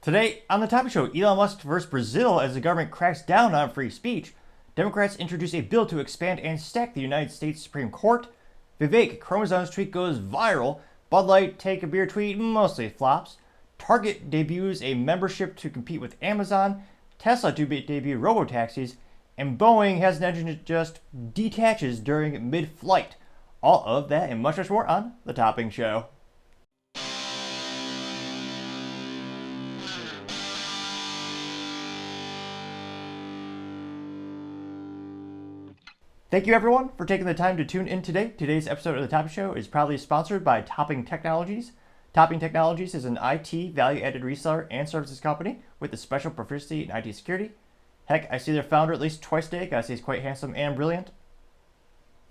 Today on the Topic Show, Elon Musk vs. Brazil as the government cracks down on free speech. Democrats introduce a bill to expand and stack the United States Supreme Court. Vivek Chromosomes tweet goes viral. Budlight take a beer tweet mostly flops. Target debuts a membership to compete with Amazon. Tesla to debut robotaxis. And Boeing has an engine that just detaches during mid-flight. All of that and much, much more on the Topping Show. Thank you everyone for taking the time to tune in today. Today's episode of the Topping Show is proudly sponsored by Topping Technologies. Topping Technologies is an IT value-added reseller and services company with a special proficiency in IT security. Heck, I see their founder at least twice a day. Gotta say he's quite handsome and brilliant.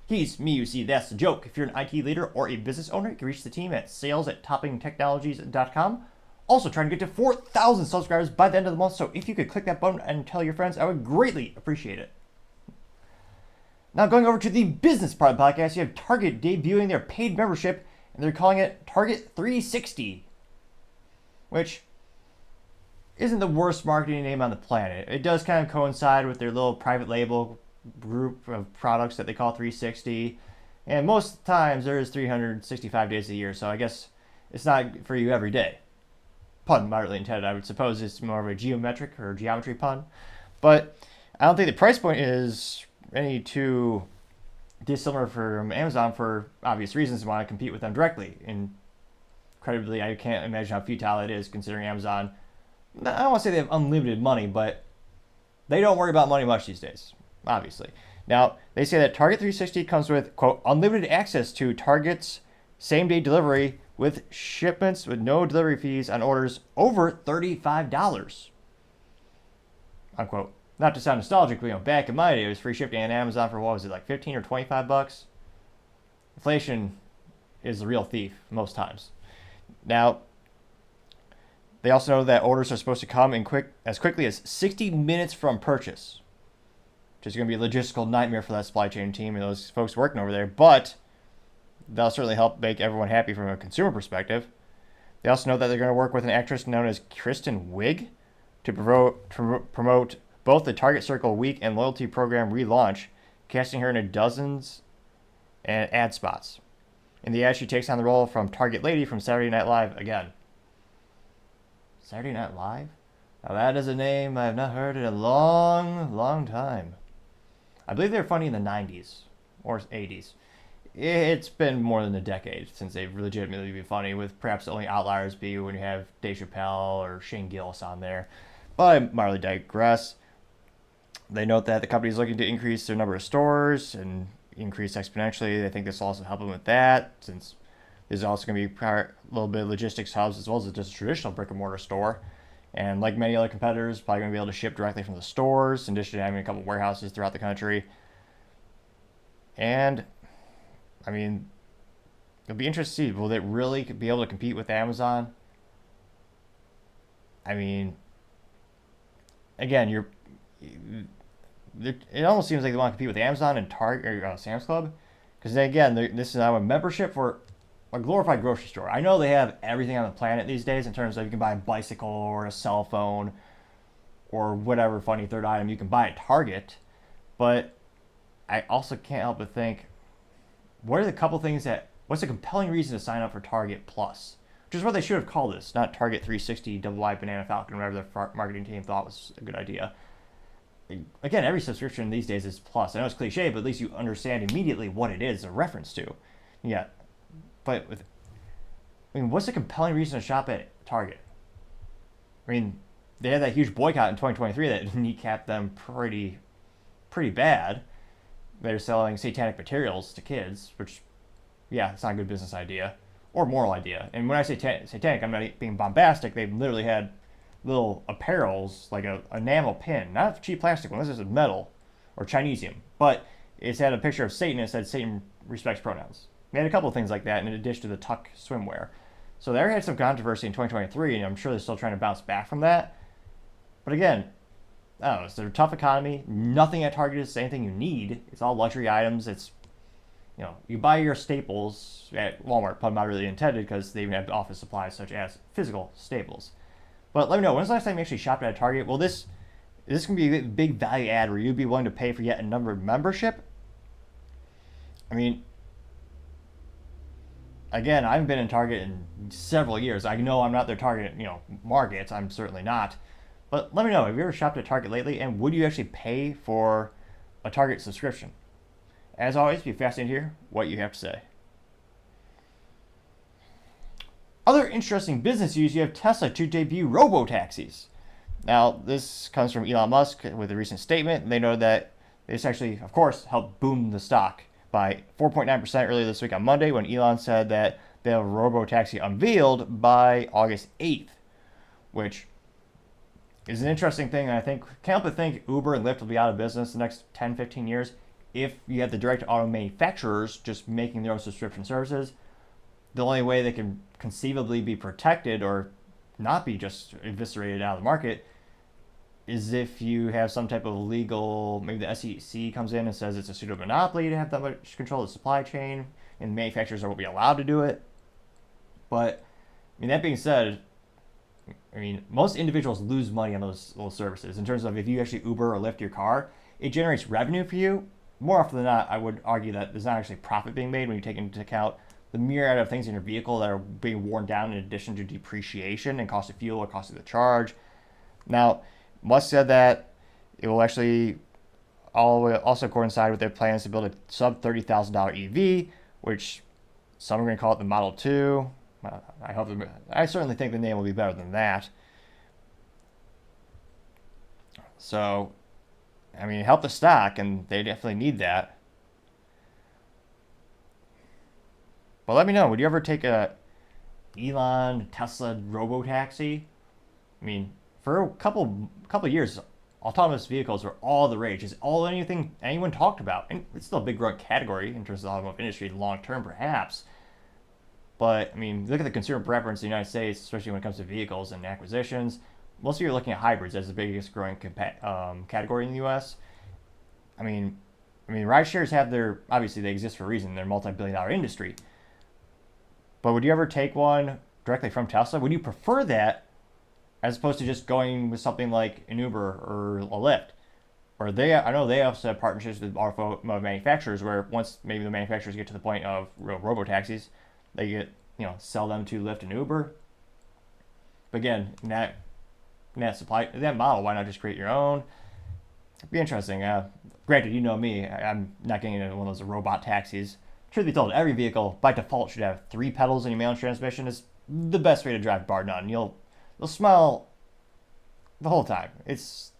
He's me, you see, that's the joke. If you're an IT leader or a business owner, you can reach the team at sales@toppingtechnologies.com. Also trying to get to 4,000 subscribers by the end of the month, so if you could click that button and tell your friends, I would greatly appreciate it. Now going over to the business part of the podcast, you have Target debuting their paid membership, and they're calling it Target 360, which isn't the worst marketing name on the planet. It does kind of coincide with their little private label group of products that they call 360, and most times there is 365 days a year, so I guess it's not for you every day. Pun moderately intended. I would suppose it's more of a geometric or geometry pun, but I don't think the price point is any too dissimilar from Amazon for obvious reasons. Want to compete with them directly. Incredibly, I can't imagine how futile it is considering Amazon, I don't want to say they have unlimited money, but they don't worry about money much these days, obviously. Now, they say that Target 360 comes with, quote, unlimited access to Target's same-day delivery with shipments with no delivery fees on orders over $35, unquote. Not to sound nostalgic, but back in my day, it was free shipping on Amazon for, what was it, like 15 or 25 bucks? Inflation is the real thief most times. Now, they also know that orders are supposed to come in as quickly as 60 minutes from purchase, which is going to be a logistical nightmare for that supply chain team and those folks working over there, but that'll certainly help make everyone happy from a consumer perspective. They also know that they're going to work with an actress known as Kristen Wiig to promote both the Target Circle Week and loyalty program relaunch, casting her in dozens and ad spots. In the ad, she takes on the role from Target Lady from Saturday Night Live again. Saturday Night Live? Now that is a name I have not heard in a long, long time. I believe they were funny in the 90s or 80s. It's been more than a decade since they've legitimately been funny, with perhaps the only outliers be when you have Dave Chappelle or Shane Gillis on there. But I mildly digress. They note that the company is looking to increase their number of stores and increase exponentially. They think this will also help them with that, since there's also going to be a little bit of logistics hubs as well as just a traditional brick and mortar store. And like many other competitors, probably going to be able to ship directly from the stores, in addition to having a couple warehouses throughout the country. And, I mean, it'll be interesting to see, will they really be able to compete with Amazon? I mean, again, it almost seems like they want to compete with Amazon and Target or Sam's Club, because again, this is now a membership for a glorified grocery store. I know they have everything on the planet these days in terms of you can buy a bicycle or a cell phone or whatever funny third item you can buy at Target, but I also can't help but think, what's a compelling reason to sign up for Target Plus? Which is what they should have called this, not Target 360 Double Wide Banana Falcon, whatever the marketing team thought was a good idea. Again, every subscription these days is plus. I know it's cliche, but at least you understand immediately what it is a reference to. Yeah, but what's the compelling reason to shop at Target? I mean, they had that huge boycott in 2023 that kneecapped them pretty bad. They're selling satanic materials to kids, which, yeah, it's not a good business idea or moral idea. And when I say satanic, I'm not being bombastic. They literally had little apparels, like a enamel pin, not a cheap plastic one. This is metal or Chinesium, but it's had a picture of Satan and it said Satan respects pronouns. They had a couple of things like that in addition to the tuck swimwear. So they already had some controversy in 2023, and I'm sure they're still trying to bounce back from that. But again, I don't know, it's a tough economy. Nothing at Target is anything you need. It's all luxury items. It's, you buy your staples at Walmart, pun not really intended, because they even have office supplies such as physical staples. But let me know, when's the last time you actually shopped at a Target? Well, this can be a big value add where you'd be willing to pay for yet another membership. I mean, again, I haven't been in Target in several years. I know I'm not their target, markets. I'm certainly not. But let me know, have you ever shopped at Target lately, and would you actually pay for a Target subscription? As always, be fascinated to hear what you have to say. Other interesting business news, you have Tesla to debut robotaxis. Now, this comes from Elon Musk with a recent statement. They know that this actually, of course, helped boom the stock by 4.9% earlier this week on Monday, when Elon said that they'll have a robotaxi unveiled by August 8th, which is an interesting thing. And I can't help but think Uber and Lyft will be out of business the next 10, 15 years if you have the direct auto manufacturers just making their own subscription services. The only way they can conceivably be protected or not be just eviscerated out of the market is if you have some type of legal, maybe the SEC comes in and says it's a pseudo monopoly to have that much control of the supply chain, and manufacturers won't be allowed to do it. But that being said, most individuals lose money on those services in terms of if you actually Uber or Lyft your car, it generates revenue for you. More often than not, I would argue that there's not actually profit being made when you take into account the myriad of things in your vehicle that are being worn down in addition to depreciation and cost of fuel or cost of the charge. Now, Musk said that it will actually also coincide with their plans to build a sub $30,000 EV, which some are going to call it the Model 2. I certainly think the name will be better than that. So, help the stock, and they definitely need that. But let me know, would you ever take a Elon Tesla robotaxi? For a couple of years, autonomous vehicles were all the rage. It's all anything anyone talked about. And it's still a big growing category in terms of the automotive industry long term, perhaps. But, look at the consumer preference in the United States, especially when it comes to vehicles and acquisitions. Most of you are looking at hybrids as the biggest growing category in the U.S. Ride shares have obviously they exist for a reason. They're a multi-billion-dollar industry. But would you ever take one directly from Tesla? Would you prefer that as opposed to just going with something like an Uber or a Lyft? Or I know they also have partnerships with automotive manufacturers where once maybe the manufacturers get to the point of robotaxis, they sell them to Lyft and Uber. But again, in that model, why not just create your own? It'd be interesting. Granted, you know me, I'm not getting into one of those robot taxis. Truth be told, every vehicle by default should have 3 pedals in your manual transmission. Is the best way to drive, bar none. You'll smile the whole time. It's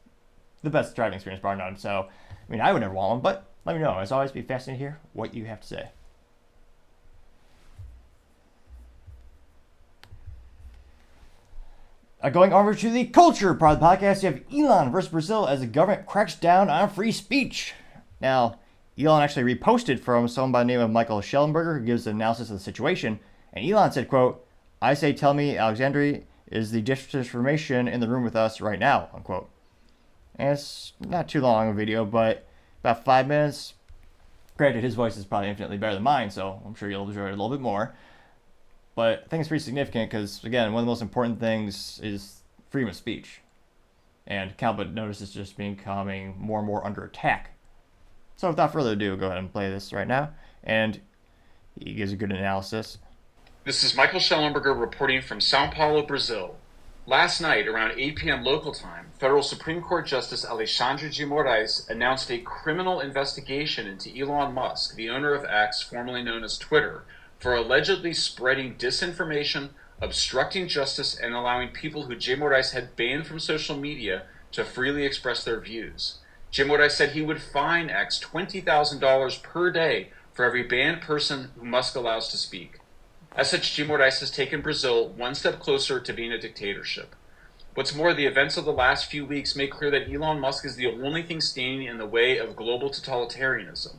the best driving experience, bar none. So, I would never want one, but let me know. As always, be fascinated to hear what you have to say. Going over to the culture part of the podcast, you have Elon versus Brazil as the government cracks down on free speech. Now, Elon actually reposted from someone by the name of Michael Schellenberger, who gives an analysis of the situation. And Elon said, quote, "I say tell me Alexandria is the disinformation in the room with us right now," unquote. And it's not too long a video, but about 5 minutes. Granted, his voice is probably infinitely better than mine, so I'm sure you'll enjoy it a little bit more. But I think it's pretty significant because, again, one of the most important things is freedom of speech. And Calvin notice it's just becoming more and more under attack. So without further ado, go ahead and play this right now. And he gives a good analysis. This is Michael Schellenberger reporting from Sao Paulo, Brazil. Last night, around 8 p.m. local time, Federal Supreme Court Justice Alexandre de Moraes announced a criminal investigation into Elon Musk, the owner of X, formerly known as Twitter, for allegedly spreading disinformation, obstructing justice, and allowing people who J. Moraes had banned from social media to freely express their views. J. Moraes said he would fine X $20,000 per day for every banned person who Musk allows to speak. As such, J. Moraes has taken Brazil one step closer to being a dictatorship. What's more, the events of the last few weeks make clear that Elon Musk is the only thing standing in the way of global totalitarianism.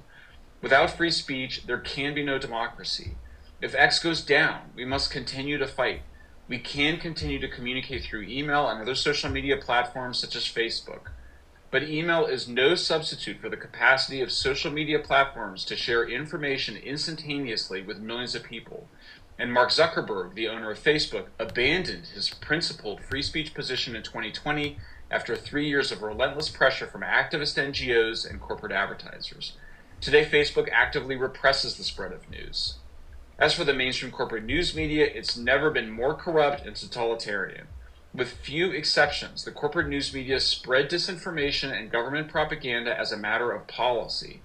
Without free speech, there can be no democracy. If X goes down, we must continue to fight. We can continue to communicate through email and other social media platforms such as Facebook. But email is no substitute for the capacity of social media platforms to share information instantaneously with millions of people. And Mark Zuckerberg, the owner of Facebook, abandoned his principled free speech position in 2020 after 3 years of relentless pressure from activist NGOs and corporate advertisers. Today, Facebook actively represses the spread of news. As for the mainstream corporate news media, it's never been more corrupt and totalitarian. With few exceptions, the corporate news media spread disinformation and government propaganda as a matter of policy.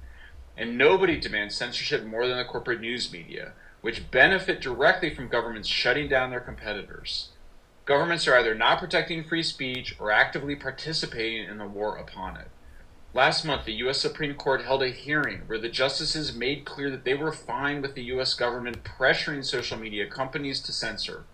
And nobody demands censorship more than the corporate news media, which benefit directly from governments shutting down their competitors. Governments are either not protecting free speech or actively participating in the war upon it. Last month, the U.S. Supreme Court held a hearing where the justices made clear that they were fine with the U.S. government pressuring social media companies to censor.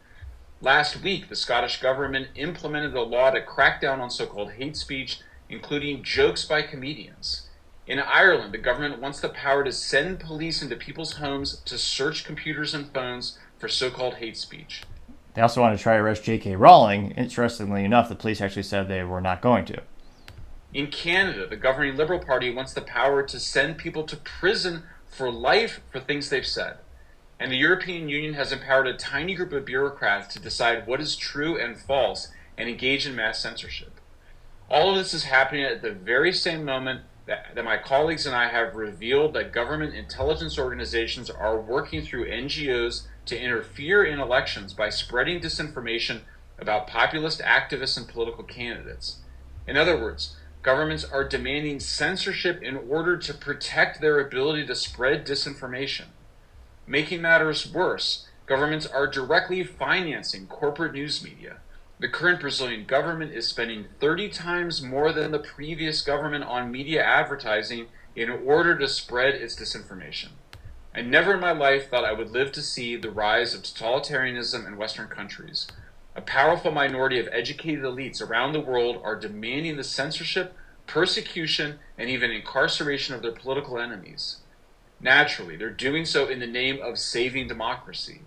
Last week, the Scottish government implemented a law to crack down on so-called hate speech, including jokes by comedians. In Ireland, the government wants the power to send police into people's homes to search computers and phones for so-called hate speech. They also want to try to arrest J.K. Rowling. Interestingly enough, the police actually said they were not going to. In Canada, the governing Liberal Party wants the power to send people to prison for life for things they've said. And the European Union has empowered a tiny group of bureaucrats to decide what is true and false and engage in mass censorship. All of this is happening at the very same moment that my colleagues and I have revealed that government intelligence organizations are working through NGOs to interfere in elections by spreading disinformation about populist activists and political candidates. In other words, governments are demanding censorship in order to protect their ability to spread disinformation. Making matters worse, governments are directly financing corporate news media. The current Brazilian government is spending 30 times more than the previous government on media advertising in order to spread its disinformation. I never in my life thought I would live to see the rise of totalitarianism in Western countries. A powerful minority of educated elites around the world are demanding the censorship, persecution, and even incarceration of their political enemies. Naturally, they're doing so in the name of saving democracy.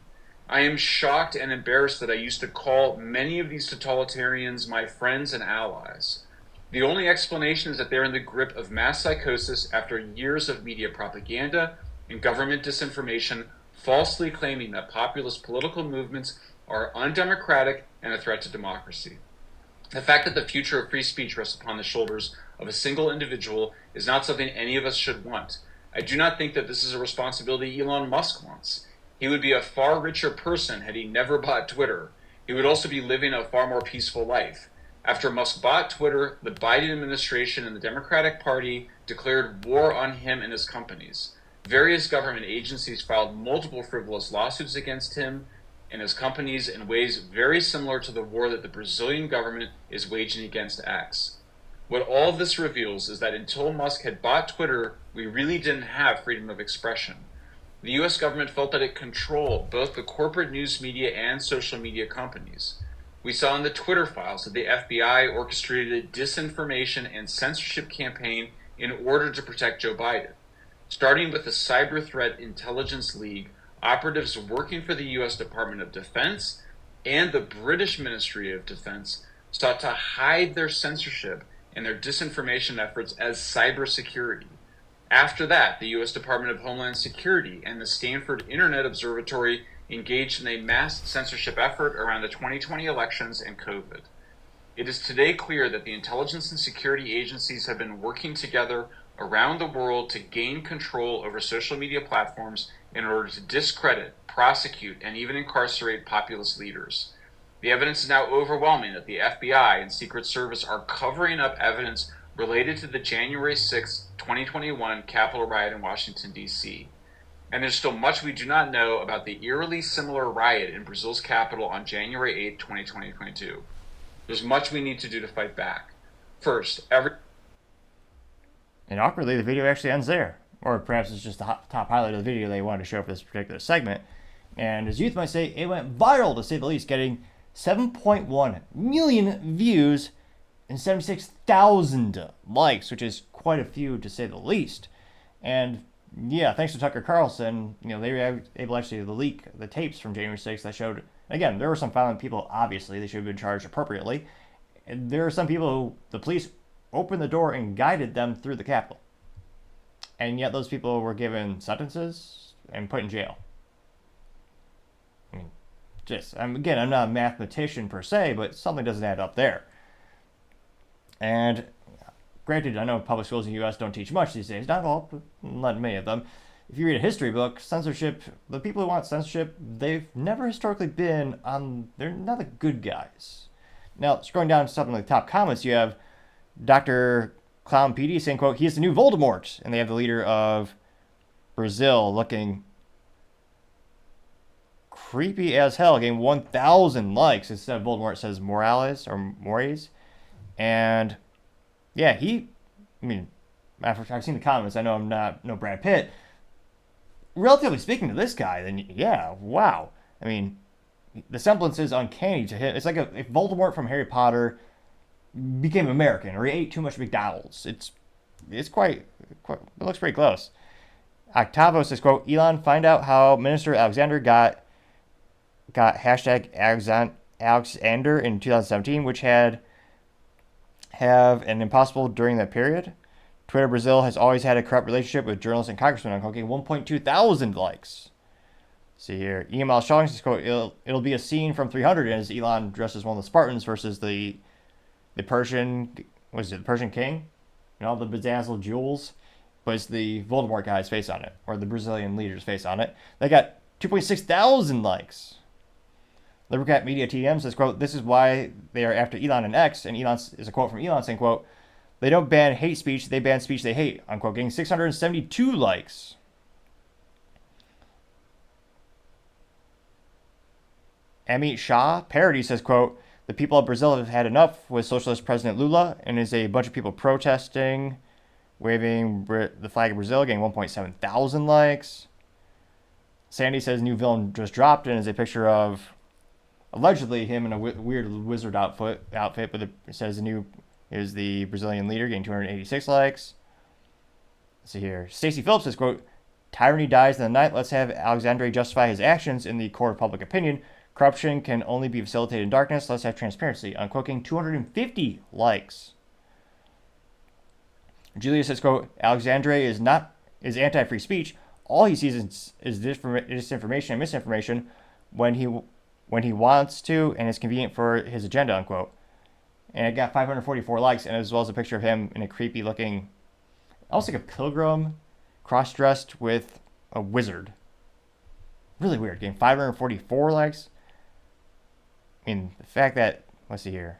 I am shocked and embarrassed that I used to call many of these totalitarians my friends and allies. The only explanation is that they're in the grip of mass psychosis after years of media propaganda and government disinformation, falsely claiming that populist political movements are undemocratic and a threat to democracy. The fact that the future of free speech rests upon the shoulders of a single individual is not something any of us should want. I do not think that this is a responsibility Elon Musk wants. He would be a far richer person had he never bought Twitter. He would also be living a far more peaceful life. After Musk bought Twitter, the Biden administration and the Democratic Party declared war on him and his companies. Various government agencies filed multiple frivolous lawsuits against him and his companies in ways very similar to the war that the Brazilian government is waging against X. What all of this reveals is that until Musk had bought Twitter, we really didn't have freedom of expression. The US government felt that it controlled both the corporate news media and social media companies. We saw in the Twitter files that the FBI orchestrated a disinformation and censorship campaign in order to protect Joe Biden. Starting with the Cyber Threat Intelligence League, operatives working for the US Department of Defense and the British Ministry of Defense sought to hide their censorship and their disinformation efforts as cybersecurity. After that, the U.S. Department of Homeland Security and the Stanford Internet Observatory engaged in a mass censorship effort around the 2020 elections and COVID. It is today clear that the intelligence and security agencies have been working together around the world to gain control over social media platforms in order to discredit, prosecute, and even incarcerate populist leaders. The evidence is now overwhelming that the FBI and Secret Service are covering up evidence related to the January 6, 2021 Capitol riot in Washington, D.C. And there's still much we do not know about the eerily similar riot in Brazil's capital on January 8, 2022. There's much we need to do to fight back. First, And awkwardly, the video actually ends there. Or perhaps it's just the top highlight of the video they wanted to show for this particular segment. And as youth might say, it went viral to say the least, getting 7.1 million views and 76,000 likes, which is quite a few to say the least. And yeah, thanks to Tucker Carlson, they were able actually to leak the tapes from January 6th that showed, again, there were some violent people, obviously, they should have been charged appropriately. And there are some people who the police opened the door and guided them through the Capitol. And yet those people were given sentences and put in jail. Again, I'm not a mathematician per se, but something doesn't add up there. And granted, I know public schools in the U.S. don't teach much these days. Not all, but not many of them. If you read a history book, censorship, the people who want censorship, they've never historically been on, they're not the good guys. Now, scrolling down to something like the top comments, you have Dr. Clown PD saying, quote, he is the new Voldemort. And they have the leader of Brazil looking creepy as hell, getting 1,000 likes. Instead of Voldemort, it says Morales or Mores. And yeah, I've seen the comments. I know I'm not no Brad Pitt. Relatively speaking to this guy, then yeah, wow. I mean, the semblance is uncanny to him. It's like if Voldemort from Harry Potter became American, or he ate too much McDonald's. It's quite it looks pretty close. Octavo says, quote, Elon, find out how Minister Alexander got hashtag Alexander in 2017, which have an impossible during that period. Twitter Brazil has always had a corrupt relationship with journalists and congressmen, unquote, 1.2 thousand likes. See here. Email Shawing says, quote, it'll be a scene from 300 as Elon dresses one of the Spartans versus the Persian, the Persian king? You know, the bedazzled jewels. But it's the Voldemort guy's face on it, or the Brazilian leader's face on it. They got 2.6 thousand likes. Libercat Media TM says, quote, this is why they are after Elon and X, and Elon is a quote from Elon saying, quote, they don't ban hate speech, they ban speech they hate, unquote, getting 672 likes. Amit Shah Parody says, quote, the people of Brazil have had enough with socialist President Lula, and is a bunch of people protesting, waving the flag of Brazil, getting 1.7 thousand likes. Sandy says new villain just dropped, and is a picture of allegedly him in a weird wizard outfit, but it says the new is the Brazilian leader, getting 286 likes. Let's see here. Stacey Phillips says, quote, tyranny dies in the night. Let's have Alexandre justify his actions in the court of public opinion. Corruption can only be facilitated in darkness. Let's have transparency. Unquote, getting 250 likes. Julia says, quote, Alexandre is anti-free speech. All he sees is disinformation and misinformation when he wants to and is convenient for his agenda, unquote. And it got 544 likes, and as well as a picture of him in a creepy looking, almost like a pilgrim, cross-dressed with a wizard. Really weird. Getting 544 likes. I mean, the fact that, let's see here.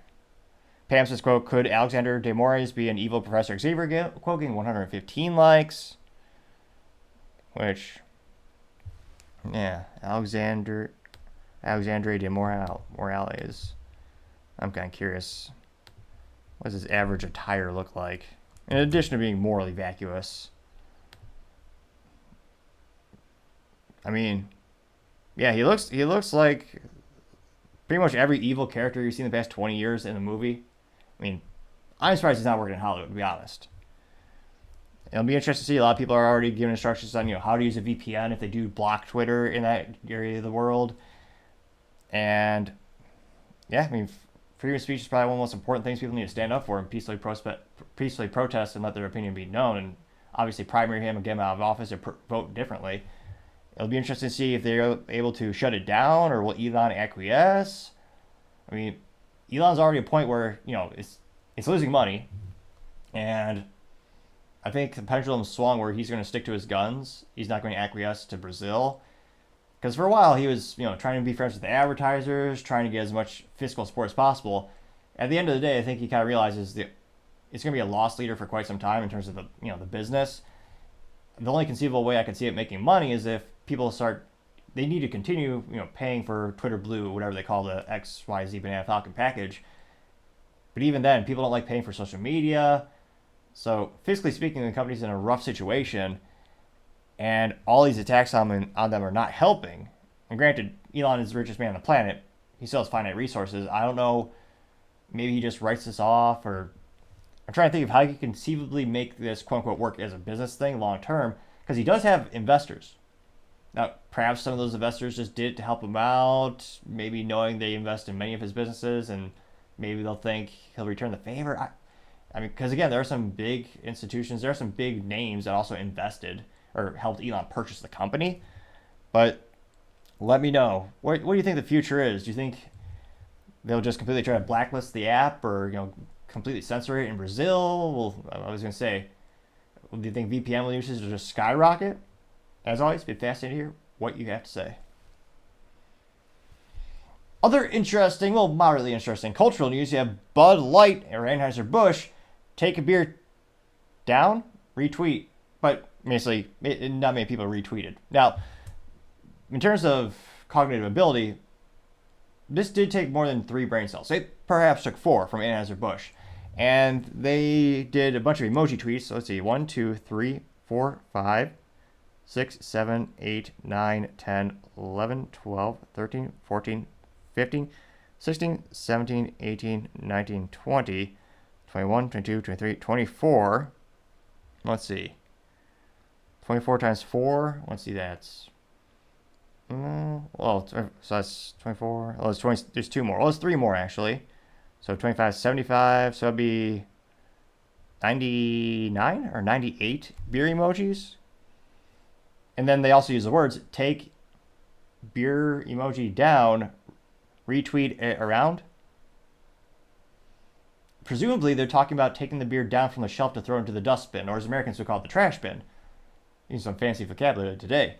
Pam says, quote, could Alexander de Moraes be an evil Professor Xavier? Quote, getting 115 likes. Which, yeah, Alexandre de Morales. I'm kind of curious. What does his average attire look like? In addition to being morally vacuous. I mean, yeah, he looks like pretty much every evil character you've seen in the past 20 years in a movie. I mean, I'm surprised he's not working in Hollywood, to be honest. It'll be interesting to see. A lot of people are already giving instructions on, how to use a VPN if they do block Twitter in that area of the world. And yeah, I mean, freedom of speech is probably one of the most important things people need to stand up for and peacefully protest and let their opinion be known. And obviously primary him and get him out of office or vote differently. It'll be interesting to see if they're able to shut it down, or will Elon acquiesce? I mean, Elon's already at a point where, it's losing money. And I think the pendulum swung where he's going to stick to his guns. He's not going to acquiesce to Brazil. Because for a while he was, trying to be friends with the advertisers, trying to get as much fiscal support as possible. At the end of the day, I think he kind of realizes that it's going to be a loss leader for quite some time in terms of the business. The only conceivable way I can see it making money is if people they need to continue, paying for Twitter Blue, whatever they call the XYZ Banana Falcon package. But even then, people don't like paying for social media. So fiscally speaking, the company's in a rough situation, and all these attacks on them are not helping. And granted, Elon is the richest man on the planet. He still has finite resources. I don't know, maybe he just writes this off, or I'm trying to think of how he can conceivably make this quote-unquote work as a business thing long term, because he does have investors. Now, perhaps some of those investors just did it to help him out, maybe knowing they invest in many of his businesses, and maybe they'll think he'll return the favor. I mean, because again, there are some big institutions, there are some big names that also invested or helped Elon purchase the company. But Let me know. What do you think the future is? Do you think they'll just completely try to blacklist the app, or completely censor it in Brazil? Well, I was gonna say, do you think VPN usage will just skyrocket? As always, it's been fascinating to hear what you have to say. Other interesting, well, moderately interesting cultural news. You have Bud Light or Anheuser-Busch take a beer down, retweet, but basically not many people retweeted. Now, in terms of cognitive ability, this did take more than 3 brain cells. It perhaps took 4 from Anheuser-Busch. And they did a bunch of emoji tweets. So let's see, 1, 2, 3, 4, 5, 6, 7, 8, 9, 10, 11, 12, 13, 14, 15, 16, 17, 18, 19, 20, 21, 22, 23, 24. Let's see. 24 times 4. Let's see, that's... well, so that's 24. Oh, it's 20. There's 2 more. Well, there's 3 more, actually. So 25, 75. So it'd be 99 or 98 beer emojis. And then they also use the words, take beer emoji down, retweet it around. Presumably, they're talking about taking the beer down from the shelf to throw into the dustbin, or as Americans would call it, the trash bin. Using some fancy vocabulary today.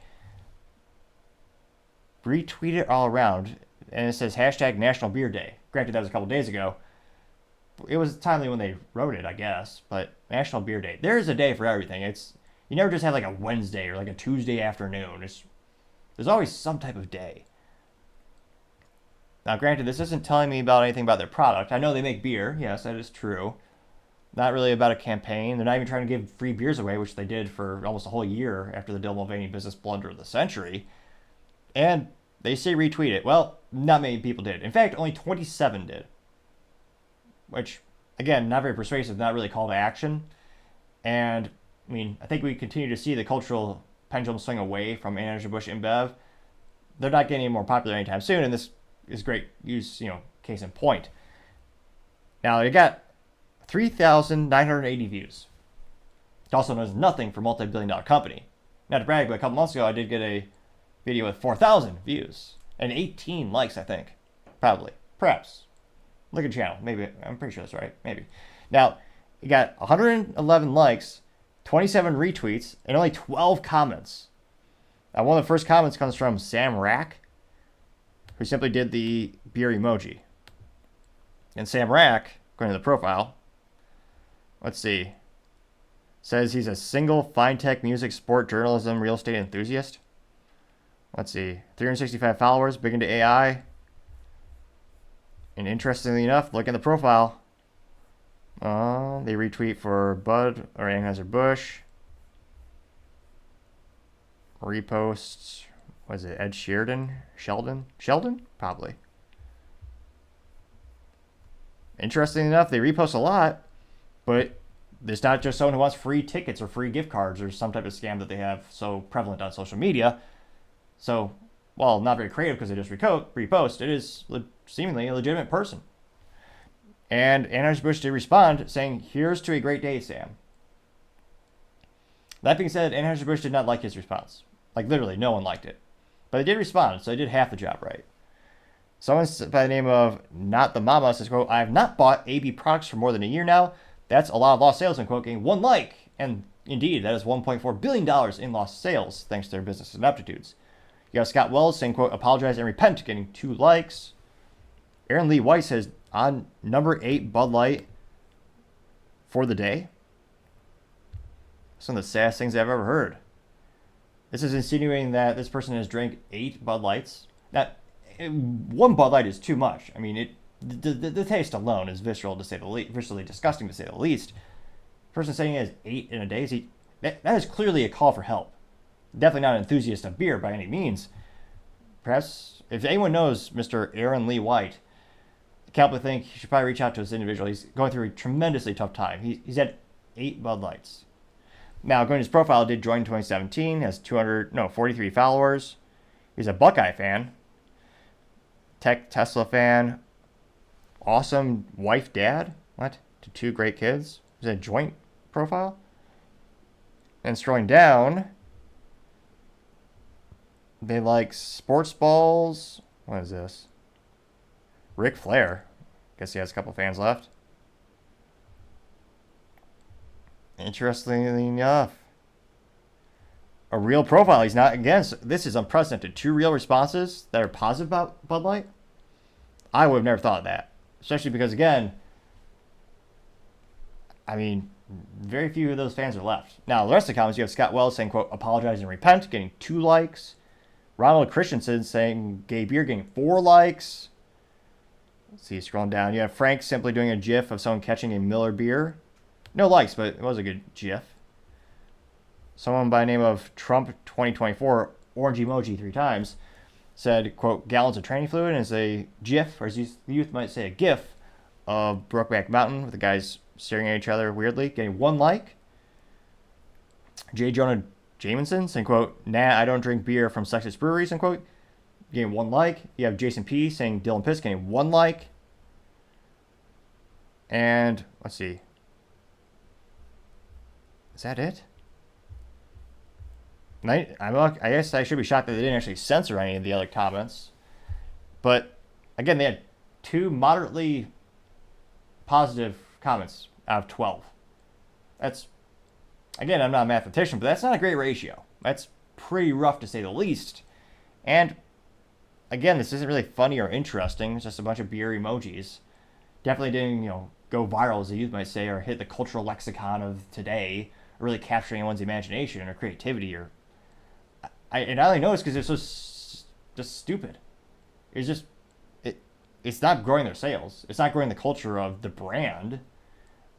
Retweet it all around, and it says hashtag National Beer Day. Granted, that was a couple days ago. It was timely when they wrote it, I guess, but National Beer Day. There is a day for everything. You never just have like a Wednesday or like a Tuesday afternoon. There's always some type of day. Now, granted, this isn't telling me about anything about their product. I know they make beer. Yes, that is true. Not really about a campaign. They're not even trying to give free beers away, which they did for almost a whole year after the Dylan Mulvaney business blunder of the century. And they say retweet it. Well, not many people did. In fact, only 27 did. Which, again, not very persuasive, not really call to action. And, I mean, I think we continue to see the cultural pendulum swing away from Anheuser-Busch InBev. They're not getting any more popular anytime soon, and this is great use, case in point. Now, they got 3,980 views. It also knows nothing for a multi-billion-dollar company. Not to brag, but a couple months ago, I did get a video with 4,000 views and 18 likes, I think. Probably. Perhaps. Look at the channel. Maybe. I'm pretty sure that's right. Maybe. Now, you got 111 likes, 27 retweets, and only 12 comments. Now, one of the first comments comes from Sam Rack, who simply did the beer emoji. And Sam Rack, according to the profile, let's see, says he's a single fine-tech music, sport, journalism, real estate enthusiast. Let's see, 365 followers, big into AI. And interestingly enough, look at the profile. They retweet for Bud or Anheuser-Busch. Reposts, was it Ed Sheldon? Probably. Interestingly enough, they repost a lot, but it's not just someone who wants free tickets or free gift cards or some type of scam that they have so prevalent on social media. So, while not very creative because they just repost, it is seemingly a legitimate person. And Anheuser-Busch did respond saying, "Here's to a great day, Sam." That being said, Anheuser-Busch did not like his response. Like, literally, no one liked it. But they did respond, so they did half the job right. Someone by the name of Not the Mama says, quote, "I have not bought AB products for more than a year now. That's a lot of lost sales," unquote, getting 1 like. And indeed, that is $1.4 billion in lost sales, thanks to their business ineptitudes. You have Scott Wells saying, quote, "Apologize and repent," getting 2 likes. Aaron Lee White says, "On number 8 Bud Light for the day." Some of the saddest things I've ever heard. This is insinuating that this person has drank 8 Bud Lights. That 1 Bud Light is too much. I mean, the taste alone is visceral to say the least, viscerally disgusting to say the least. The person saying he has 8 in a day, that is clearly a call for help. Definitely not an enthusiast of beer by any means. Perhaps, if anyone knows Mr. Aaron Lee White, I can't but think you should probably reach out to this individual. He's going through a tremendously tough time. He's had 8 Bud Lights. Now, going to his profile, did join in 2017, has 43 followers. He's a Buckeye fan, Tesla fan, awesome wife, dad, to 2 great kids. Is it a joint profile? And scrolling down, They like sports balls. What is this? Ric Flair. Guess he has a couple fans left. Interestingly enough, a real profile. He's not against. This is unprecedented. 2 real responses that are positive about Bud Light. I would have never thought of that. Especially because, again, I mean, very few of those fans are left. Now, the rest of the comments, you have Scott Wells saying, quote, apologize and repent, getting 2 likes. Ronald Christensen saying gay beer, getting 4 likes. Let's see, scrolling down. You have Frank simply doing a GIF of someone catching a Miller beer. No likes, but it was a good GIF. Someone by the name of Trump 2024, orange emoji 3 times, said, quote, gallons of tranny fluid, and is a GIF, or as the youth might say, a GIF of Brokeback Mountain with the guys staring at each other weirdly, getting 1 like. J. Jonah Jameson saying, quote, nah, I don't drink beer from sexist breweries, end quote, getting 1 like. You have Jason P. saying Dylan Piss, getting 1 like. And, let's see. Is that it? I guess I should be shocked that they didn't actually censor any of the other comments. But, again, they had 2 moderately positive comments out of 12. That's, again, I'm not a mathematician, but that's not a great ratio. That's pretty rough to say the least. And, again, this isn't really funny or interesting. It's just a bunch of beer emojis. Definitely didn't, go viral, as the youth might say, or hit the cultural lexicon of today, or really capture anyone's imagination or creativity. And I only know it's because they're so just stupid. It's just, it's not growing their sales. It's not growing the culture of the brand.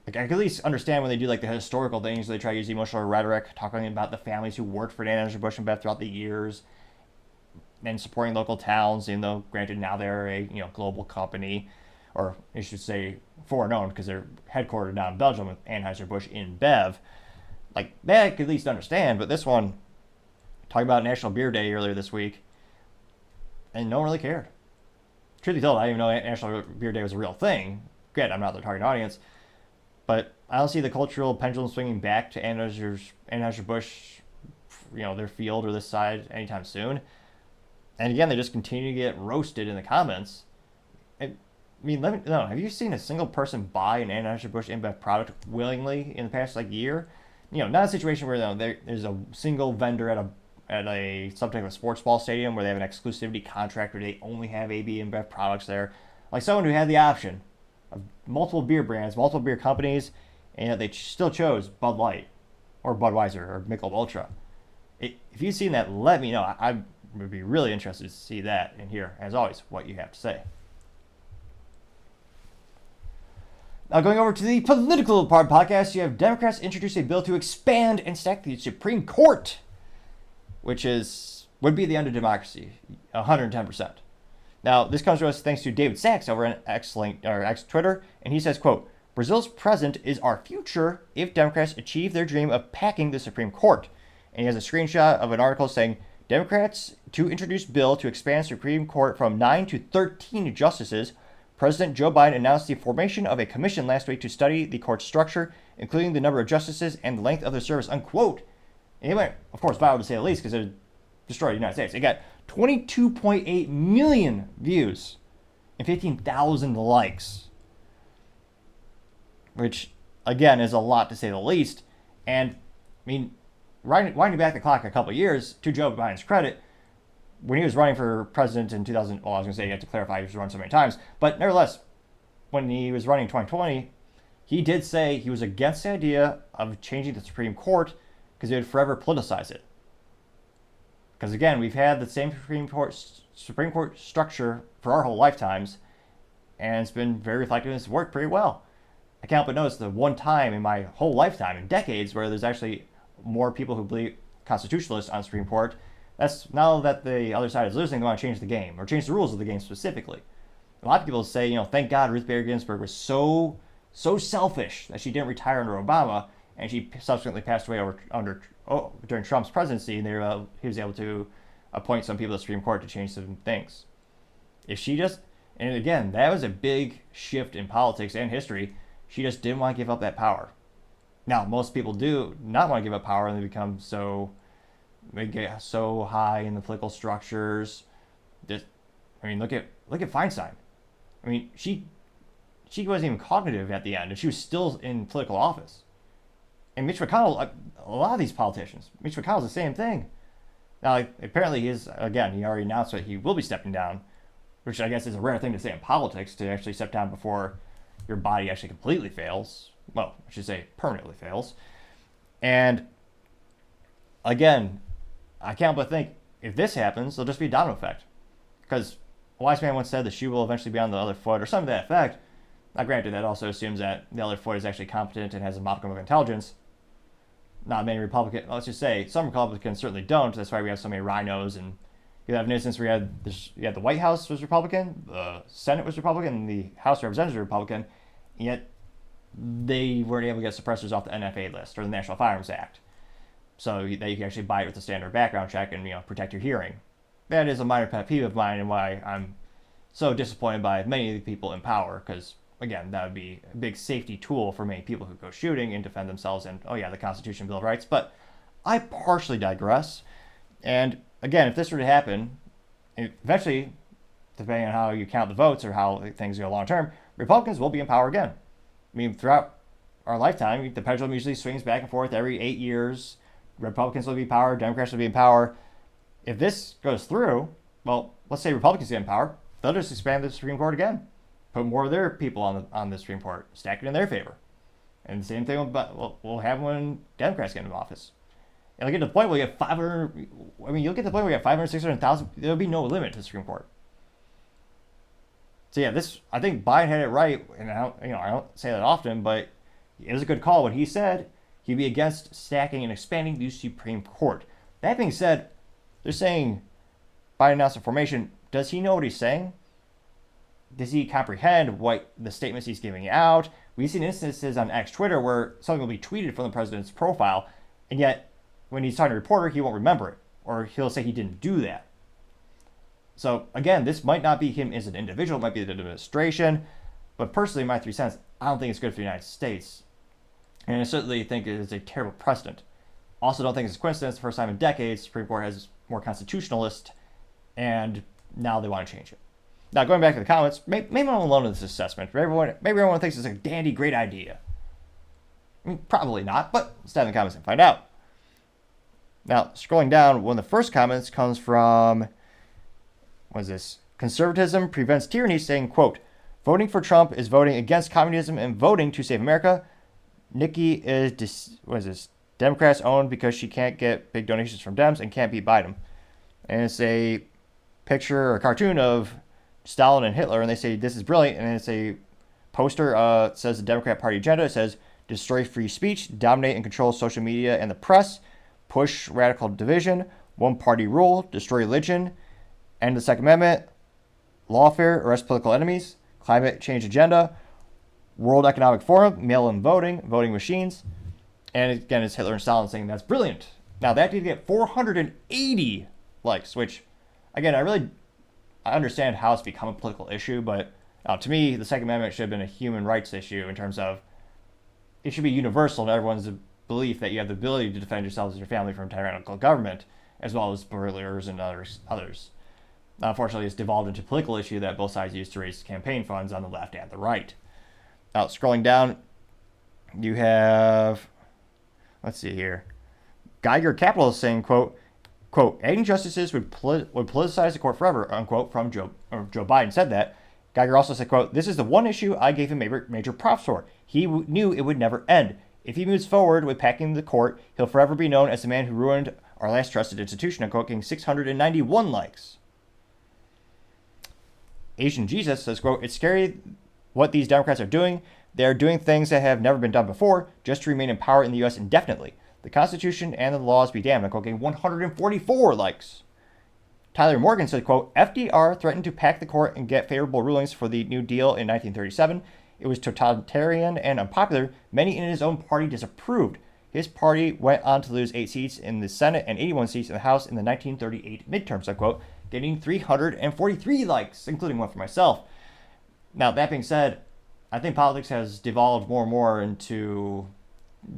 Like, I can at least understand when they do like the historical things. They try to use emotional rhetoric, talking about the families who worked for Anheuser-Busch InBev throughout the years, and supporting local towns. Even though, granted, now they're a global company, or I should say foreign owned because they're headquartered down in Belgium with Anheuser-Busch InBev. Like that, I could at least understand. But this one, talking about National Beer Day earlier this week, and no one really cared. Truth be told, I didn't even know National Beer Day was a real thing. Good, I'm not the target audience. But I don't see the cultural pendulum swinging back to Anheuser-Busch, their field or this side anytime soon. And again, they just continue to get roasted in the comments. Have you seen a single person buy an Anheuser-Busch InBev product willingly in the past year? Not a situation where there's a single vendor at a something like a sports ball stadium where they have an exclusivity contract where they only have AB InBev products there. Like someone who had the option of multiple beer brands, multiple beer companies, and yet they still chose Bud Light or Budweiser or Michelob Ultra. If you've seen that, let me know. I would be really interested to see that and hear, as always, what you have to say. Now, going over to the political part of the podcast, you have Democrats introduce a bill to expand and stack the Supreme Court, which would be the end of democracy, 110%. Now, this comes to us thanks to David Sachs over on X Twitter, and he says, quote, Brazil's present is our future if Democrats achieve their dream of packing the Supreme Court. And he has a screenshot of an article saying, Democrats to introduce bill to expand Supreme Court from 9 to 13 justices. President Joe Biden announced the formation of a commission last week to study the court's structure, including the number of justices and the length of their service, unquote. And it went, of course, viral to say the least, because it destroyed the United States. It got 22.8 million views and 15,000 likes, which, again, is a lot to say the least. And, winding back the clock a couple of years, to Joe Biden's credit, when he was running for president in 2000, well, I was going to say, you have to clarify, he was run so many times, but nevertheless, when he was running in 2020, he did say he was against the idea of changing the Supreme Court because he would forever politicize it. Because again, we've had the same Supreme Court structure for our whole lifetimes, and it's been very reflective and it's worked pretty well. I can't help but notice the one time in my whole lifetime, in decades, where there's actually more people who believe constitutionalists on the Supreme Court. That's now that the other side is losing, they want to change the game, or change the rules of the game specifically. A lot of people say, thank God Ruth Bader Ginsburg was so selfish that she didn't retire under Obama, and she subsequently passed away during Trump's presidency, and he was able to appoint some people to the Supreme Court to change some things. And again, that was a big shift in politics and history. She just didn't want to give up that power. Now, most people do not want to give up power, and they become so They get so high in the political structures. Just, I mean, look at Feinstein. I mean, she wasn't even cognitive at the end, and she was still in political office. And Mitch McConnell, a lot of these politicians, Mitch McConnell's the same thing. Now, apparently, he already announced that he will be stepping down, which I guess is a rare thing to say in politics, to actually step down before your body actually completely fails. Well, I should say permanently fails. And again, I can't but think if this happens, there'll just be a domino effect. Because a wise man once said the shoe will eventually be on the other foot, or something to that effect. Now, granted, that also assumes that the other foot is actually competent and has a modicum of intelligence. Not many Republicans, let's just say, some Republicans certainly don't. That's why we have so many rhinos. And you have an instance where you had the White House was Republican, the Senate was Republican, and the House of Representatives was Republican, and yet they weren't able to get suppressors off the NFA list, or the National Firearms Act, so that you can actually buy it with a standard background check and protect your hearing. That is a minor pet peeve of mine, and why I'm so disappointed by many of the people in power, because again, that would be a big safety tool for many people who go shooting and defend themselves, and the Constitution, Bill of Rights. But I partially digress. And again, if this were to happen, eventually, depending on how you count the votes or how things go long term, Republicans will be in power again. I mean, throughout our lifetime, the pendulum usually swings back and forth every 8 years. Republicans will be in power, Democrats will be in power. If this goes through, well, let's say Republicans get in power, they'll just expand the Supreme Court again. Put more of their people on the Supreme Court, stack it in their favor. And the same thing we'll have when Democrats get into office. And you'll get to the point where you have 500, you'll get to the point where you have 500, 600,000, there'll be no limit to the Supreme Court. So I think Biden had it right, and I don't say that often, but it was a good call when he said he'd be against stacking and expanding the Supreme Court. That being said, they're saying Biden announced the formation. Does he know what he's saying? Does he comprehend what the statements he's giving out? We've seen instances on X Twitter where something will be tweeted from the president's profile, and yet when he's talking to a reporter, he won't remember it, or he'll say he didn't do that. So again, this might not be him as an individual, it might be the administration, but personally, my 3 cents, I don't think it's good for the United States. And I certainly think it is a terrible precedent. Also don't think it's a coincidence, the first time in decades, the Supreme Court has more constitutionalist, and now they want to change it. Now, going back to the comments, maybe I'm alone in this assessment. Maybe everyone thinks it's a dandy great idea. I mean, probably not, but let's dive in the comments and find out. Now, scrolling down, one of the first comments comes from, what is this? Conservatism prevents tyranny, saying, quote, voting for Trump is voting against communism and voting to save America. Nikki is, Democrats owned because she can't get big donations from Dems and can't beat Biden. And it's a picture or a cartoon of Stalin and Hitler, and they say this is brilliant, and it's a poster says the Democrat Party agenda. It says destroy free speech, dominate and control social media and the press, push radical division, one party rule, destroy religion, end the Second Amendment, lawfare, arrest political enemies, climate change agenda, World Economic Forum, mail-in voting, voting machines, and again it's Hitler and Stalin saying that's brilliant. Now that did get 480 likes, which again I understand how it's become a political issue, but to me, the Second Amendment should have been a human rights issue in terms of it should be universal to everyone's belief that you have the ability to defend yourselves and your family from tyrannical government, as well as burglars and others. Now, unfortunately, it's devolved into a political issue that both sides use to raise campaign funds on the left and the right. Now, scrolling down, you have, let's see here, Geiger Capital is saying, quote, adding justices would politicize the court forever, unquote, from Joe Biden said that. Geiger also said, quote, this is the one issue I gave him major props for. He knew it would never end. If he moves forward with packing the court, he'll forever be known as the man who ruined our last trusted institution, unquote, getting 691 likes. Asian Jesus says, quote, it's scary what these Democrats are doing. They're doing things that have never been done before just to remain in power in the U.S. indefinitely. The Constitution and the laws be damned, unquote, getting 144 likes. Tyler Morgan said, quote, FDR threatened to pack the court and get favorable rulings for the New Deal in 1937. It was totalitarian and unpopular. Many in his own party disapproved. His party went on to lose 8 seats in the Senate and 81 seats in the House in the 1938 midterms, unquote, getting 343 likes, including one for myself. Now, that being said, I think politics has devolved more and more into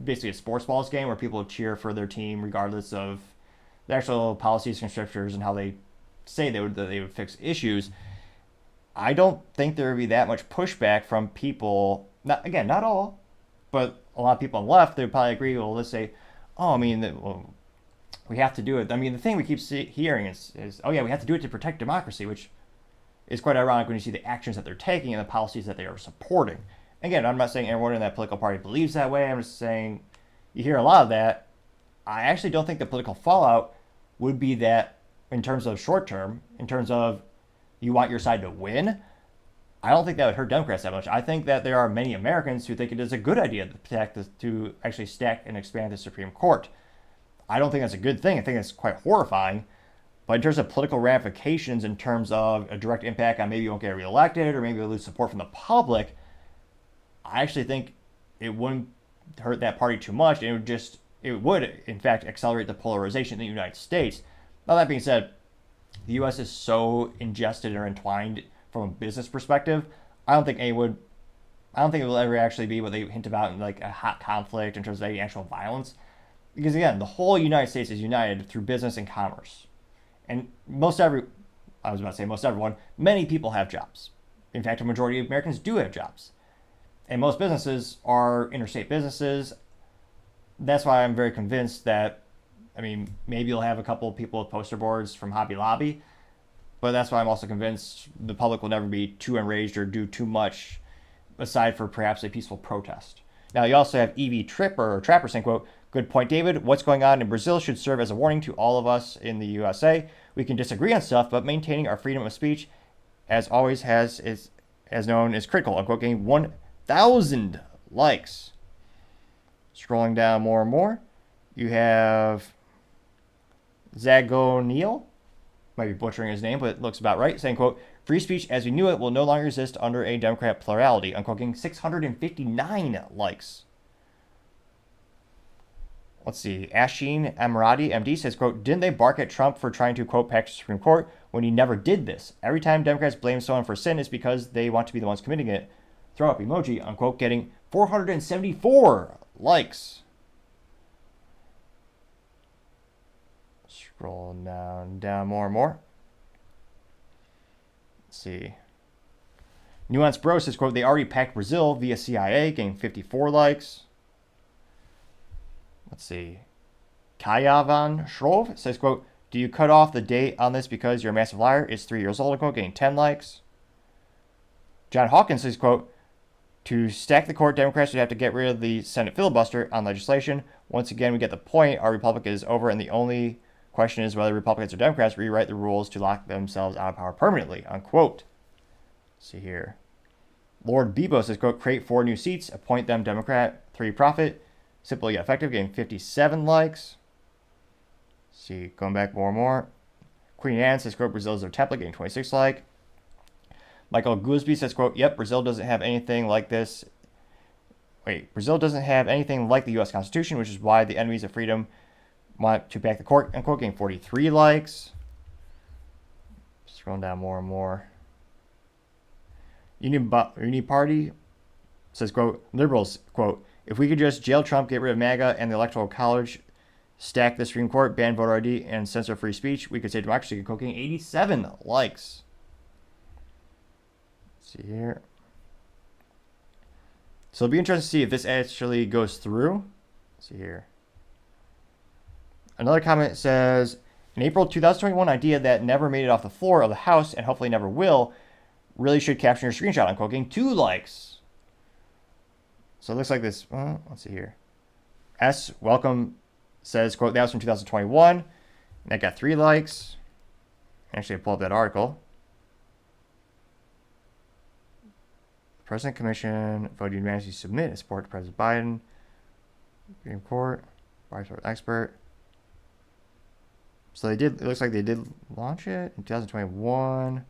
basically a sports balls game where people cheer for their team regardless of the actual policies and strictures and how they say they would fix issues, I don't think there would be that much pushback from people. Not all, but a lot of people on the left, they would probably agree. Well, let's say, oh, I mean, well, we have to do it. I mean, the thing we keep hearing is, oh yeah, we have to do it to protect democracy, which is quite ironic when you see the actions that they're taking and the policies that they are supporting. Again, I'm not saying everyone in that political party believes that way. I'm just saying you hear a lot of that. I actually don't think the political fallout would be that in terms of short term, in terms of you want your side to win. I don't think that would hurt Democrats that much. I think that there are many Americans who think it is a good idea to actually stack and expand the Supreme Court. I don't think that's a good thing. I think it's quite horrifying. But in terms of political ramifications, in terms of a direct impact on maybe you won't get reelected or maybe you'll lose support from the public, I actually think it wouldn't hurt that party too much. It would, in fact, accelerate the polarization in the United States. Now, that being said, the U.S. is so ingested or entwined from a business perspective. I don't think it will ever actually be what they hint about in like a hot conflict in terms of any actual violence. Because again, the whole United States is united through business and commerce. And most everyone, many people have jobs. In fact, a majority of Americans do have jobs. And most businesses are interstate businesses. That's why I'm very convinced that, I mean, maybe you'll have a couple of people with poster boards from Hobby Lobby, but that's why I'm also convinced the public will never be too enraged or do too much aside for perhaps a peaceful protest. Now, you also have Trapper saying, quote, "Good point, David. What's going on in Brazil should serve as a warning to all of us in the USA. We can disagree on stuff, but maintaining our freedom of speech, as always is known, is critical." Unquote, getting 1,000 likes. Scrolling down more and more, you have Zagoniel, might be butchering his name, but it looks about right, saying, quote, "Free speech as we knew it will no longer exist under a Democrat plurality." Unquote, getting 659 likes. Let's see. Asheen Amrati, MD, says, quote, "Didn't they bark at Trump for trying to, quote, pack the Supreme Court when he never did this? Every time Democrats blame someone for sin, it's because they want to be the ones committing it. Throw up emoji," unquote, getting 474 likes. Scroll down more and more. Let's see. Nuance Bro says, quote, "They already packed Brazil via CIA," getting 54 likes. Let's see. Kayavan Shrove says, quote, "Do you cut off the date on this because you're a massive liar? It's 3 years old," unquote, getting 10 likes. John Hawkins says, quote, "To stack the court, Democrats would have to get rid of the Senate filibuster on legislation. Once again, we get the point. Our republic is over, and the only question is whether Republicans or Democrats rewrite the rules to lock themselves out of power permanently," unquote. Let's see here. Lord Bebo says, quote, "Create 4 new seats, appoint them Democrat, 3 profit. Simple yet effective," getting 57 likes. Let's see, going back more and more. Queen Anne says, quote, "Brazil is their template," getting 26 likes. Michael Goolsby says, quote, "Yep, Brazil doesn't have anything like this. Brazil doesn't have anything like the U.S. Constitution, which is why the enemies of freedom want to back the court," unquote, getting 43 likes. Scrolling down more and more. Uni Party says, quote, "Liberals, quote, if we could just jail Trump, get rid of MAGA and the Electoral College, stack the Supreme Court, ban voter ID, and censor free speech, we could save democracy," unquote, getting 87 likes. Let's see here. So it'll be interesting to see if this actually goes through. Let's see here. Another comment says, "An April 2021 idea that never made it off the floor of the House and hopefully never will really should capture your screenshot," unquote, getting 2 likes. So it looks like this. Let's see here. S. Welcome says, quote, "That was from 2021. And that got 3 likes. Actually, I pulled up that article. The President Commission voted unanimously to submit in support to President Biden. Supreme Court. Bipartisan expert. So they did. It looks like they did launch it in 2021.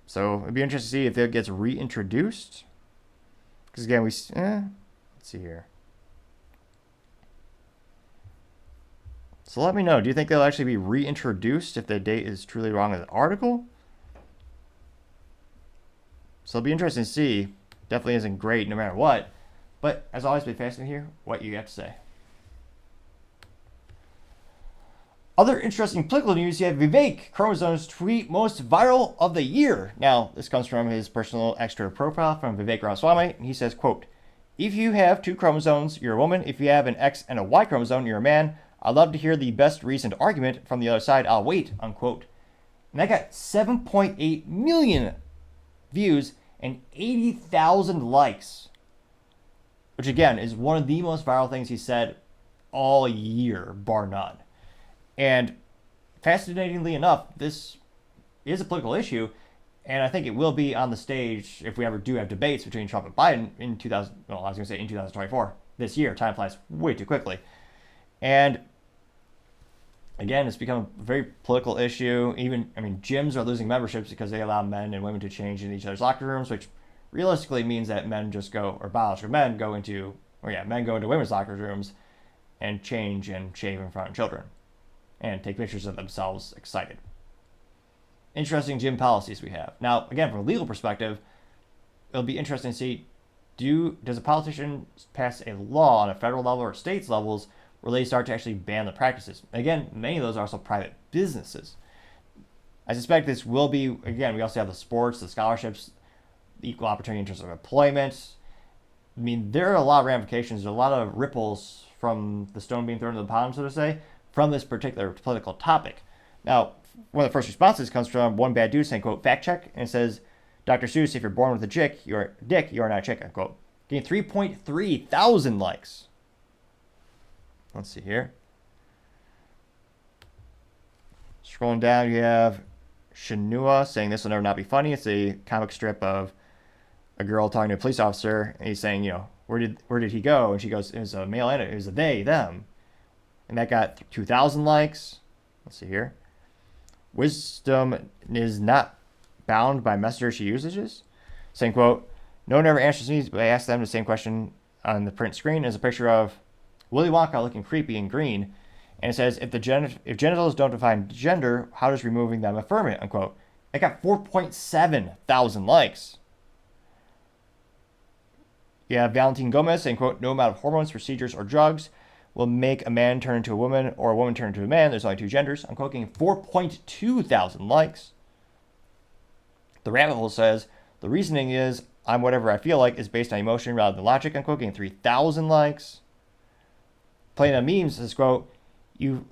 So it'd be interesting to see if it gets reintroduced. Because again, let's see here. So let me know. Do you think they'll actually be reintroduced if the date is truly wrong in the article? So it'll be interesting to see. Definitely isn't great no matter what. But as always, been fascinating to hear what you have to say. Other interesting political news, you have Vivek Chromosomes Tweet most viral of the year. Now, this comes from his personal extra profile from Vivek Ramaswamy. He says, quote, "If you have 2 chromosomes, you're a woman. If you have an X and a Y chromosome, you're a man. I'd love to hear the best reasoned argument from the other side. I'll wait," unquote. And that got 7.8 million views and 80,000 likes, which again is one of the most viral things he said all year, bar none. And fascinatingly enough, this is a political issue, and I think it will be on the stage if we ever do have debates between Trump and Biden in 2024, this year. Time flies way too quickly. And again, it's become a very political issue. Even, gyms are losing memberships because they allow men and women to change in each other's locker rooms, which realistically means that men just go, or biological men go into women's locker rooms and change and shave in front of children and take pictures of themselves excited. Interesting gym policies we have. Now, again, from a legal perspective, it'll be interesting to see, does a politician pass a law on a federal level or states levels where they start to actually ban the practices? Again, many of those are also private businesses. I suspect this will be, again, we also have the sports, the scholarships, the equal opportunity in terms of employment. There are a lot of ramifications, there are a lot of ripples from the stone being thrown to the pond, so to say, from this particular political topic. Now, one of the first responses comes from one bad dude saying, quote, "Fact check," and it says, "Dr. Seuss, if you're born with a dick, you're not a chick," unquote. Getting 3.3 thousand likes. Let's see here. Scrolling down, you have Shinua saying, "This will never not be funny." It's a comic strip of a girl talking to a police officer, and he's saying, where did he go? And she goes, it was a male and it was a they, them. And that got 2,000 likes. Let's see here. "Wisdom is not bound by messages she uses," saying, quote, "No one ever answers me, but I ask them the same question on the print screen." Is a picture of Willy Wonka looking creepy and green. And it says, if genitals don't define gender, how does removing them affirm it, unquote. It got 4.7 thousand likes. You have Valentin Gomez saying, quote, "No amount of hormones, procedures, or drugs will make a man turn into a woman or a woman turn into a man. There's only 2 genders," unquote, getting 4.2 thousand likes. The Rabbit Hole says, "The reasoning is I'm whatever I feel like is based on emotion rather than logic," unquote, getting 3,000 likes. Playing on Memes says, quote, "You're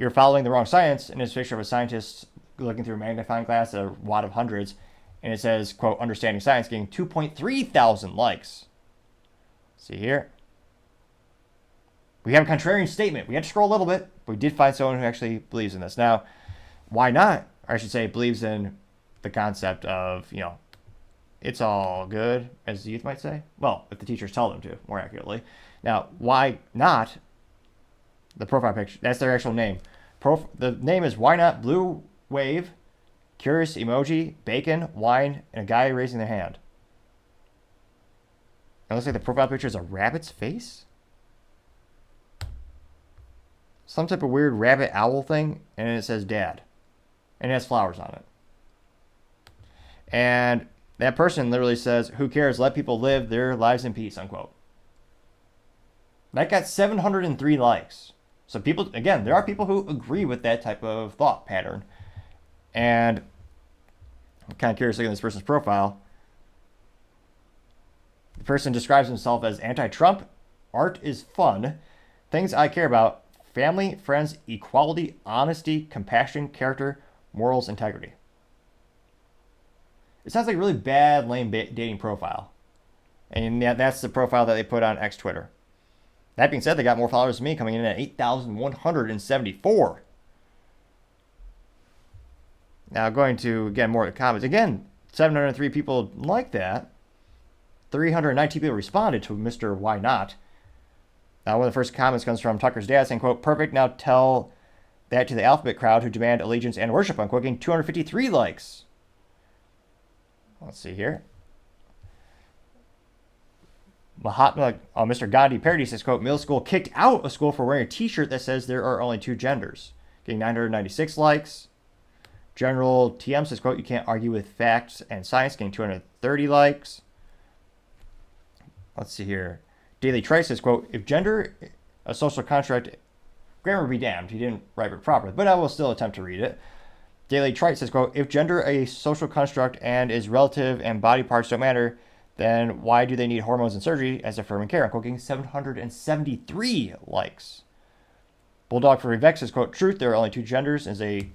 following the wrong science," and it's a picture of a scientist looking through a magnifying glass at a wad of hundreds, and it says, quote, "Understanding science," getting 2.3 thousand likes. See here. We have a contrarian statement. We had to scroll a little bit, but we did find someone who actually believes in this. Now, why not? Or I should say believes in the concept of, it's all good, as the youth might say. Well, if the teachers tell them to, more accurately. Now, why not? The profile picture, that's their actual name. The name is Why Not Blue Wave, curious emoji, bacon, wine, and a guy raising their hand. It looks like the profile picture is a rabbit's face. Some type of weird rabbit owl thing, and it says dad. And it has flowers on it. And that person literally says, "Who cares? Let people live their lives in peace," unquote. That got 703 likes. So people, again, there are people who agree with that type of thought pattern. And I'm kind of curious looking at this person's profile. The person describes himself as anti-Trump, art is fun, things I care about, family, friends, equality, honesty, compassion, character, morals, integrity. It sounds like a really bad, lame dating profile. And yeah, that's the profile that they put on X Twitter. That being said, they got more followers than me, coming in at 8,174. Now, going to, again, more of the comments. Again, 703 people like that. 319 people responded to Mr. Why Not. Now, one of the first comments comes from Tucker's dad saying, quote, "Perfect, now tell that to the alphabet crowd who demand allegiance and worship," unquote, getting 253 likes. Let's see here. Mr. Gandhi Parody says, quote, "Middle school kicked out of school for wearing a t-shirt that says there are only 2 genders," getting 996 likes. General TM says, quote, "You can't argue with facts and science," getting 230 likes. Let's see here. Daily Trice says, quote, "If gender a social construct Grammar be damned, he didn't write it properly, but I will still attempt to read it. Daily Trite says, quote, if gender a social construct and is relative and body parts don't matter, then why do they need hormones and surgery as affirming care? I'm quoting 773 likes. Bulldog for Vivek says, quote, truth, there are only two genders, is a,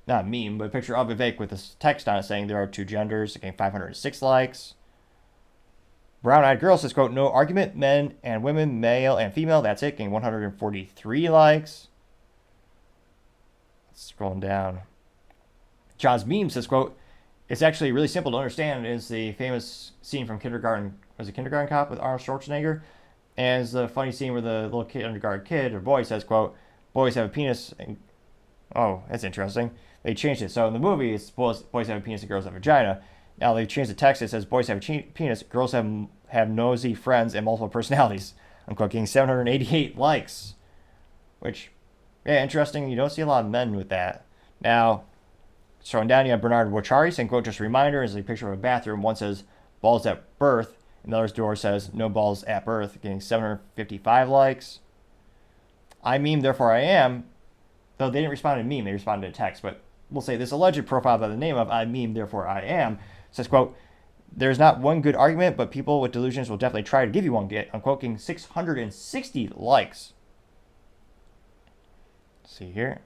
not a meme, but a picture of Vivek with this text on it saying there are two genders, getting 506 likes. Brown Eyed Girl says, quote, no argument, men and women, male and female, that's it, getting 143 likes. Scrolling down. John's Meme says, quote, it's actually really simple to understand. It's the famous scene from Kindergarten, was it Kindergarten Cop with Arnold Schwarzenegger? And it's the funny scene where the little kindergarten kid or boy says, quote, boys have a penis. And, oh, that's interesting. They changed it. So in the movie, it's boys have a penis and girls have a vagina. Now they changed the text. It says boys have a penis, girls have nosy friends and multiple personalities. I'm quoting 788 likes. Which, yeah, interesting. You don't see a lot of men with that. Now, scrolling down, you have Bernard Wachari saying, quote, just a reminder, is a picture of a bathroom. One says balls at birth. Another door says no balls at birth, getting 755 likes. I meme, therefore I am. Though they didn't respond to meme, they responded to text. But we'll say this alleged profile by the name of I meme, therefore I am says, quote, there's not one good argument, but people with delusions will definitely try to give you one. I'm quoting 660 likes. Let's see here.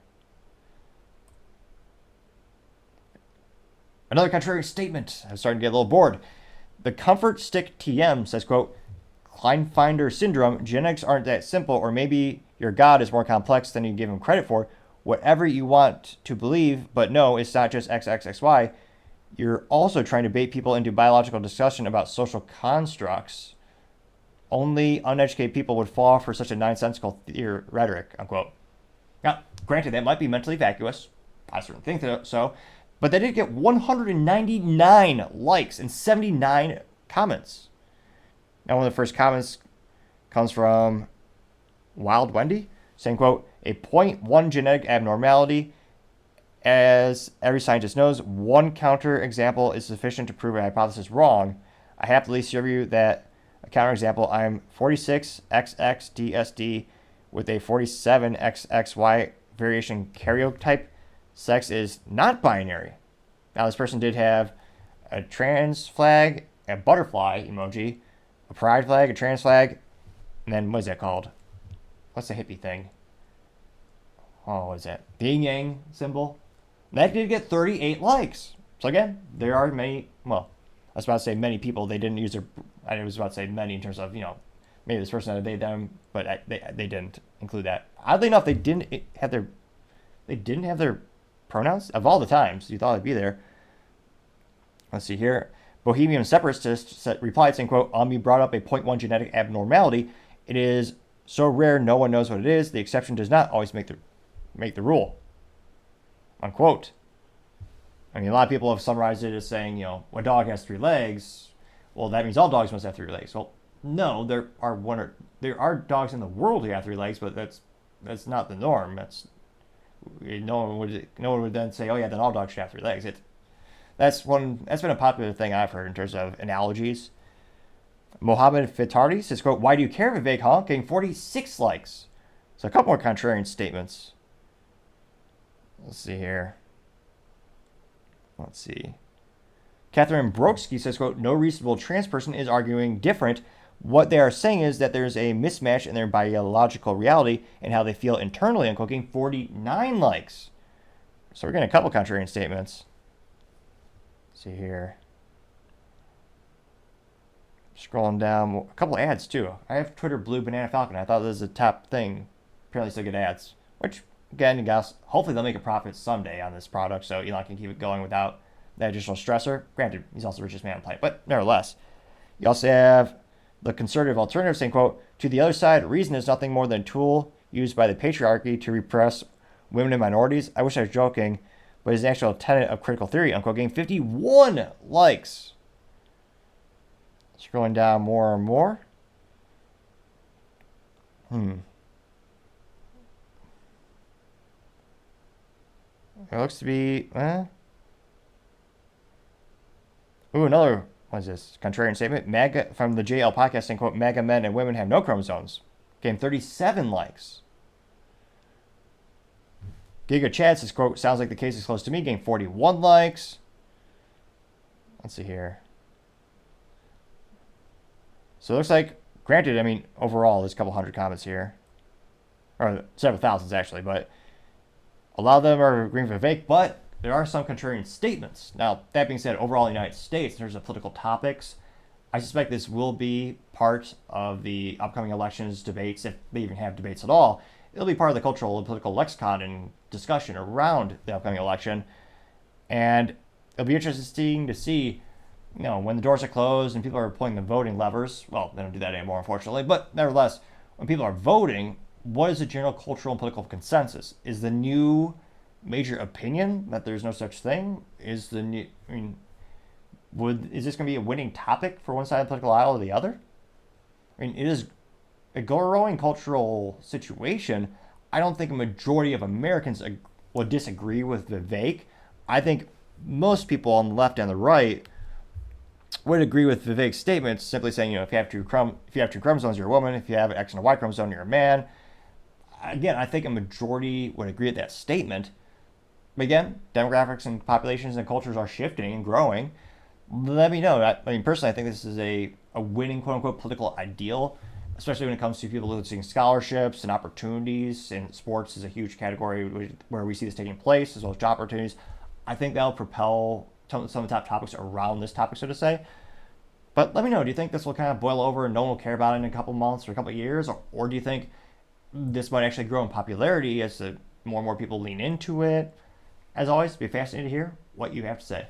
Another contrary statement. I'm starting to get a little bored. The Comfort Stick TM says, quote, Klinefelter syndrome, genetics aren't that simple, or maybe your God is more complex than you give him credit for. Whatever you want to believe, but no, it's not just XXXY. You're also trying to bait people into biological discussion about social constructs. Only uneducated people would fall for such a nonsensical rhetoric, unquote. Now, granted, that might be mentally vacuous. I certainly think so. But they did get 199 likes and 79 comments. Now, one of the first comments comes from Wild Wendy, saying, quote, a 0.1 genetic abnormality. As every scientist knows, one counterexample is sufficient to prove a hypothesis wrong. I happily serve you that a counterexample. I'm 46XXDSD with a 47XXY variation karyotype. Sex is not binary. Now, this person did have a trans flag, a butterfly emoji, a pride flag, a trans flag, and then what is that called? What's the hippie thing? Oh, what is that? The yin yang symbol. And that did get 38 likes. So again, there are many, well, I was about to say many people, they didn't use their, I was about to say many in terms of, maybe this person had they, them, but they didn't include that. Oddly enough, they didn't have their pronouns of all the times you thought it'd be there. Let's see here. Bohemian Separatist replied saying, quote, you brought up a 0.1 genetic abnormality. It is so rare no one knows what it is. The exception does not always make the rule. Unquote. I mean, a lot of people have summarized it as saying, when a dog has 3 legs, well, that means all dogs must have 3 legs. Well, no, there are dogs in the world who have 3 legs, but that's not the norm. No one would then say, oh yeah, then all dogs should have 3 legs. That's been a popular thing I've heard in terms of analogies. Mohammed Fitardi says, quote, why do you care, Vivek, huh? Getting 46 likes. So a couple more contrarian statements. Let's see here. Let's see. Catherine Brodsky says, quote, no reasonable trans person is arguing different. What they are saying is that there's a mismatch in their biological reality and how they feel internally. I'm clicking 49 likes. So we're getting a couple contrarian statements. Let's see here. Scrolling down, a couple ads too. I have Twitter Blue Banana Falcon. I thought this was a top thing. Apparently still get ads. Which, again, guys, hopefully they'll make a profit someday on this product so Elon can keep it going without that additional stressor. Granted, he's also the richest man on the planet, but nevertheless. You also have the conservative alternative saying, quote, to the other side, reason is nothing more than a tool used by the patriarchy to repress women and minorities. I wish I was joking, but it's an actual tenet of critical theory. Unquote, getting 51 likes. Scrolling down more and more. It looks to be, Ooh, another, what is this? Contrarian statement. MAGA, from the JL podcast saying, quote, MAGA men and women have no chromosomes. Getting 37 likes. Giga Chad says, quote, sounds like the case is close to me, getting 41 likes. Let's see here. So it looks like, granted, I mean, overall, there's a couple hundred comments here. Or several thousands, actually, but a lot of them are agreeing with Vivek, but there are some contrarian statements. Now, that being said, overall in the United States, in terms of political topics, I suspect this will be part of the upcoming elections debates, if they even have debates at all. It'll be part of the cultural and political lexicon and discussion around the upcoming election. And it'll be interesting to see, you know, when the doors are closed and people are pulling the voting levers. Well, they don't do that anymore, unfortunately. But nevertheless, when people are voting, what is the general cultural and political consensus? Is the new major opinion that there's no such thing? Is the new, I mean, is this going to be a winning topic for one side of the political aisle or the other? I mean, it is a growing cultural situation. I don't think a majority of Americans would disagree with Vivek. I think most people on the left and the right would agree with Vivek's statements, simply saying, you know, if you have two chromosomes, you're a woman. If you have an X and a Y chromosome, you're a man. Again, I think a majority would agree with that statement. But again, demographics and populations and cultures are shifting and growing. Let me know. I mean, personally, I think this is a winning, quote-unquote, political ideal, especially when it comes to people losing scholarships and opportunities. And sports is a huge category where we see this taking place, as well as job opportunities. I think that'll propel some of the top topics around this topic, so to say. But let me know, do you think this will kind of boil over and no one will care about it in a couple months or a couple years? Or do you think this might actually grow in popularity as more and more people lean into it? As always, it'd be fascinating to hear what you have to say.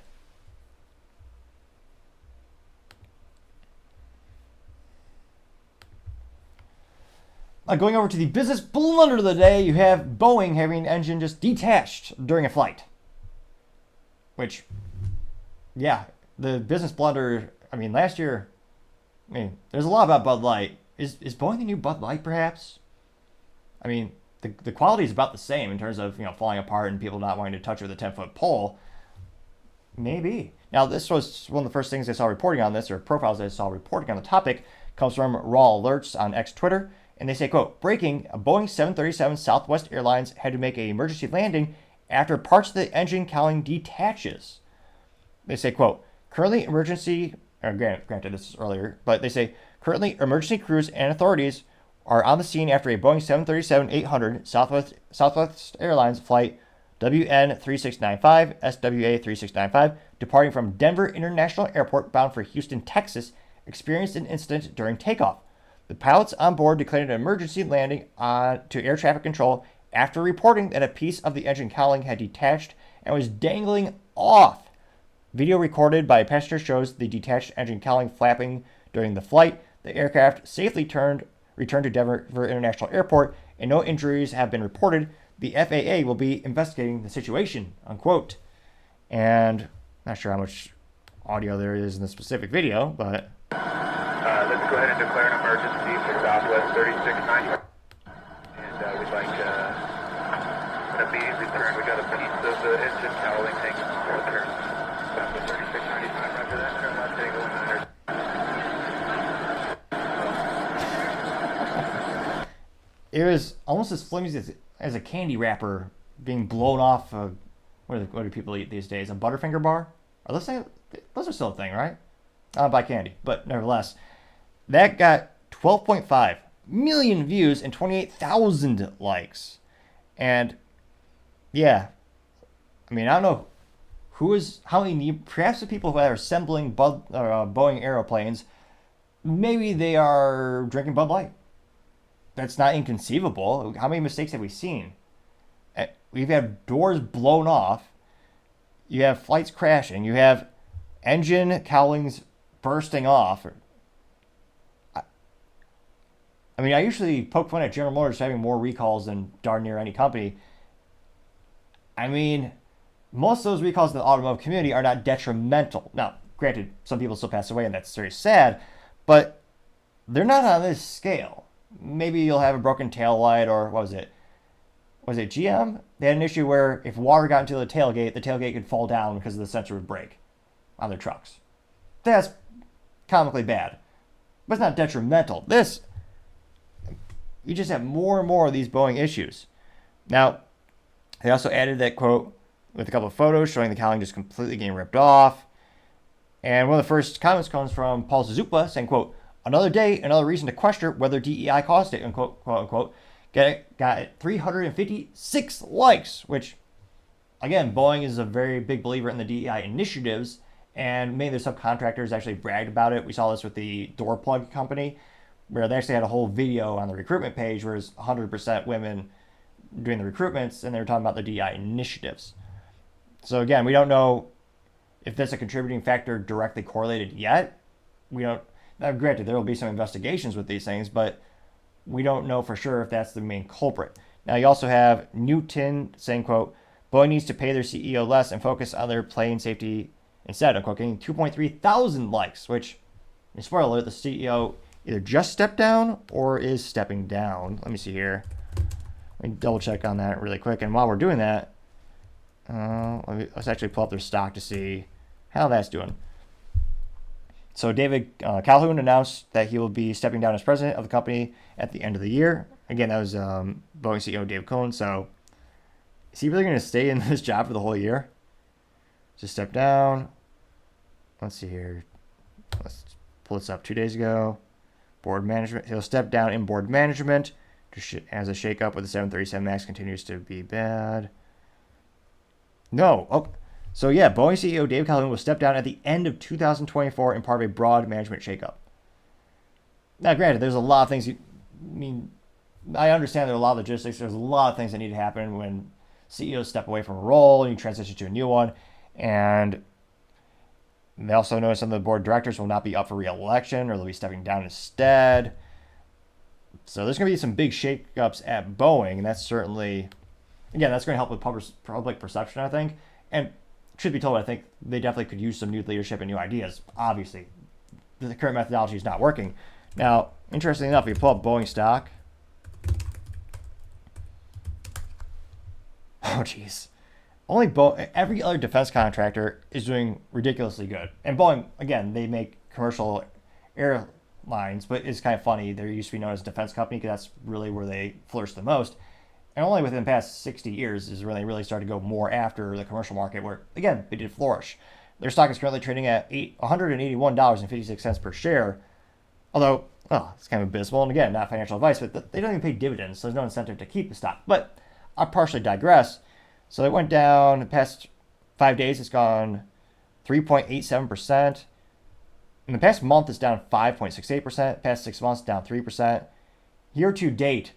Going over to the business blunder of the day, you have Boeing having an engine just detached during a flight. Which, yeah, the business blunder, I mean, last year, I mean, there's a lot about Bud Light. Is Boeing the new Bud Light, perhaps? I mean, the quality is about the same in terms of, you know, falling apart and people not wanting to touch it with a 10-foot pole. Maybe. Now, this was one of the first things I saw reporting on this, or profiles I saw reporting on the topic, comes from Raw Alerts on X Twitter. And they say, quote, breaking, a Boeing 737 Southwest Airlines had to make an emergency landing after parts of the engine cowling detaches. They say, quote, granted this is earlier, but they say, currently emergency crews and authorities are on the scene after a Boeing 737-800 Southwest Airlines flight WN3695, SWA3695, departing from Denver International Airport bound for Houston, Texas, experienced an incident during takeoff. The pilots on board declared an emergency landing to air traffic control after reporting that a piece of the engine cowling had detached and was dangling off. Video recorded by a passenger shows the detached engine cowling flapping during the flight. The aircraft safely returned to Denver International Airport, and no injuries have been reported. The FAA will be investigating the situation, unquote. And not sure how much audio there is in the specific video, but let's go ahead and declare an emergency for Southwest 3695. And we'd like an immediate return. We got a piece of the engine cowling hanging off the return. Southwest 3695, after that, turn left, angle 100. It was almost as flimsy as a candy wrapper being blown off. What do people eat these days? A Butterfinger bar? Those are still a thing, right? I don't buy candy, but nevertheless. That got 12.5 million views and 28,000 likes. And yeah, I mean, I don't know perhaps the people who are assembling Boeing aeroplanes, maybe they are drinking Bud Light. That's not inconceivable. How many mistakes have we seen? We've had doors blown off. You have flights crashing. You have engine cowlings bursting off. I mean, I usually poke fun at General Motors having more recalls than darn near any company. I mean, most of those recalls in the automotive community are not detrimental. Now, granted, some people still pass away, and that's very sad, but they're not on this scale. Maybe you'll have a broken tail light, or what was it? Was it GM? They had an issue where if water got into the tailgate could fall down because the sensor would break on their trucks. That's comically bad, but it's not detrimental. You just have more and more of these Boeing issues. Now, They also added that quote with a couple of photos showing the cowling just completely getting ripped off. And one of the first comments comes from Paul Zupa saying, quote, another day, another reason to question whether DEI caused it, unquote, quote unquote. Got 356 likes, which, again, Boeing is a very big believer in the DEI initiatives, and many of their subcontractors actually bragged about it. We saw this with the door plug company, where they actually had a whole video on the recruitment page where it's 100% women doing the recruitments, and they were talking about the DEI initiatives. So again, we don't know if that's a contributing factor directly correlated yet. We don't. Now, granted, there will be some investigations with these things, but we don't know for sure if that's the main culprit. Now, you also have Newton saying, quote, Boeing needs to pay their CEO less and focus on their plane safety instead, unquote, getting 2.3 thousand likes, which, spoiler alert, the CEO either just stepped down or is stepping down. Let me see here. Let me double check on that really quick. And while we're doing that, let's actually pull up their stock to see how that's doing. So David Calhoun announced that he will be stepping down as president of the company at the end of the year. Again, that was Boeing CEO David Cohen. So is he really going to stay in this job for the whole year? Just step down. Let's see here. Let's pull this up 2 days ago. Board management. He'll step down in board management as a shakeup with the 737 MAX continues to be bad. No. Oh. So yeah, Boeing CEO David Calhoun will step down at the end of 2024 in part of a broad management shakeup. Now, granted, there's a lot of things. I understand there are a lot of logistics. There's a lot of things that need to happen when CEOs step away from a role and you transition to a new one. And they also know some of the board of directors will not be up for re-election or they'll be stepping down instead. So there's going to be some big shakeups at Boeing, and that's certainly, again, that's going to help with public perception, I think. And truth be told, I think they definitely could use some new leadership and new ideas. Obviously, the current methodology is not working. Now, interestingly enough, if you pull up Boeing stock, oh geez, every other defense contractor is doing ridiculously good. And Boeing, again, they make commercial airlines, but it's kind of funny. They used to be known as a defense company because that's really where they flourish the most. And only within the past 60 years is when they really started to go more after the commercial market, where, again, they did flourish. Their stock is currently trading at $181.56 per share, although, it's kind of abysmal. And again, not financial advice, but they don't even pay dividends, so there's no incentive to keep the stock. But I partially digress. So it went down the past 5 days. It's gone 3.87%. In the past month, it's down 5.68%. Past 6 months, down 3%. Year to date,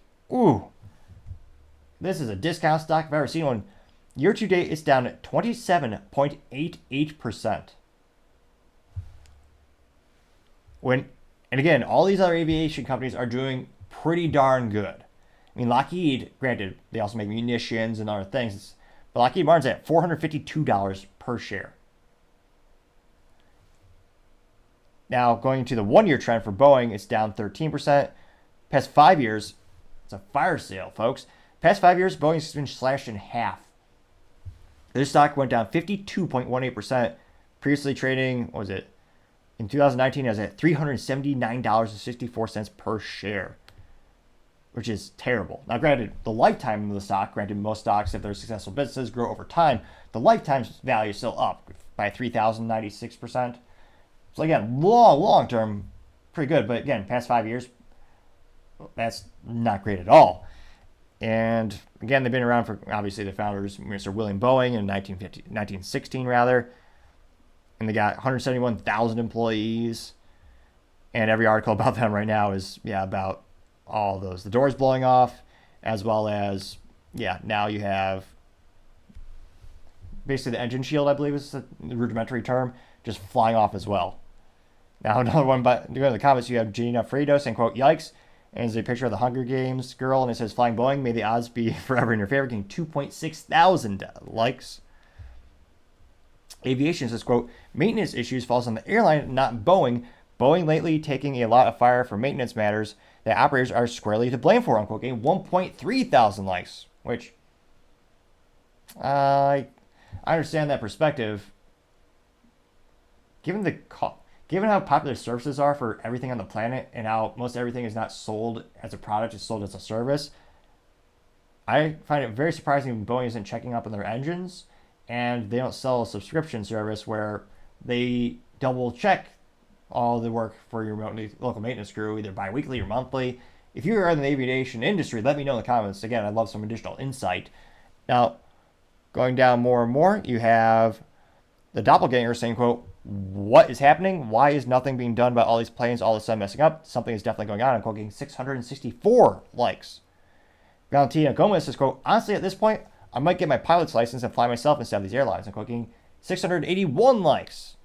this is a discount stock if I've ever seen one. Year to date, it's down at 27.88%. And again, all these other aviation companies are doing pretty darn good. I mean, Lockheed, granted, they also make munitions and other things, but Lockheed Martin's at $452 per share. Now, going to the 1 year trend for Boeing, it's down 13%. Past 5 years, it's a fire sale, folks. Past 5 years, Boeing's been slashed in half. This stock went down 52.18%. Previously trading, what was it? In 2019, it was at $379.64 per share, which is terrible. Now, granted, the lifetime of the stock, granted, most stocks, if they're successful businesses, grow over time. The lifetime value is still up by 3,096%. So again, long term, pretty good. But again, past 5 years, that's not great at all. And again, they've been around for, obviously, the founders, Mr. William Boeing in 1916, rather. And they got 171,000 employees. And every article about them right now is, about all those. The doors blowing off, as well as, now you have basically the engine shield, I believe is the rudimentary term, just flying off as well. Now, another one, but to go to the comments, you have Gina Fredo saying, quote, yikes. And there's a picture of the Hunger Games girl, and it says, flying Boeing, may the odds be forever in your favor, getting 2.6 thousand likes. Aviation says, quote, maintenance issues falls on the airline, not Boeing. Boeing lately taking a lot of fire for maintenance matters that operators are squarely to blame for, unquote, getting 1.3 thousand likes, which I understand that perspective. Given how popular services are for everything on the planet and how most everything is not sold as a product, it's sold as a service, I find it very surprising Boeing isn't checking up on their engines, and they don't sell a subscription service where they double check all the work for your local maintenance crew, either bi-weekly or monthly. If you are in the aviation industry, let me know in the comments. Again, I'd love some additional insight. Now, going down more and more, you have the doppelganger saying, quote, what is happening? Why is nothing being done about all these planes all of a sudden messing up? Something is definitely going on. I'm quoting 664 likes. Valentina Gomez says, quote, honestly, at this point, I might get my pilot's license and fly myself instead of these airlines. I'm quoting 681 likes.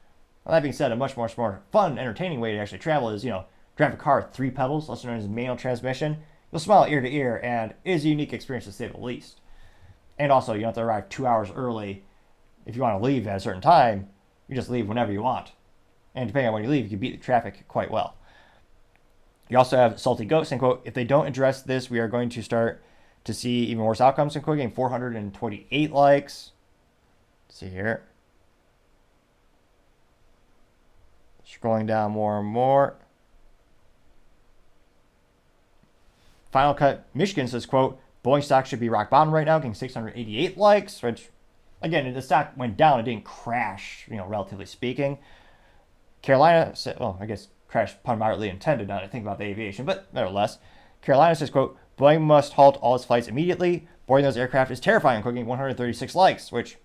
Well, that being said, a much more fun, entertaining way to actually travel is, drive a car with 3 pedals, also known as manual transmission. You'll smile ear to ear, and it is a unique experience to say the least. And also, you don't have to arrive 2 hours early. If you want to leave at a certain time, you just leave whenever you want. And depending on when you leave, you can beat the traffic quite well. You also have Salty Goat saying, quote, if they don't address this, we are going to start to see even worse outcomes. And quoting 428 likes. Let's see here. Scrolling down more and more. Final Cut Michigan says, quote, Boeing stock should be rock bottom right now, getting 688 likes, which, again, the stock went down. It didn't crash, relatively speaking. Carolina said, well, I guess crash pun moderately intended now that I think about the aviation, but nevertheless. Carolina says, quote, Boeing must halt all its flights immediately. Boarding those aircraft is terrifying, quoting 136 likes, which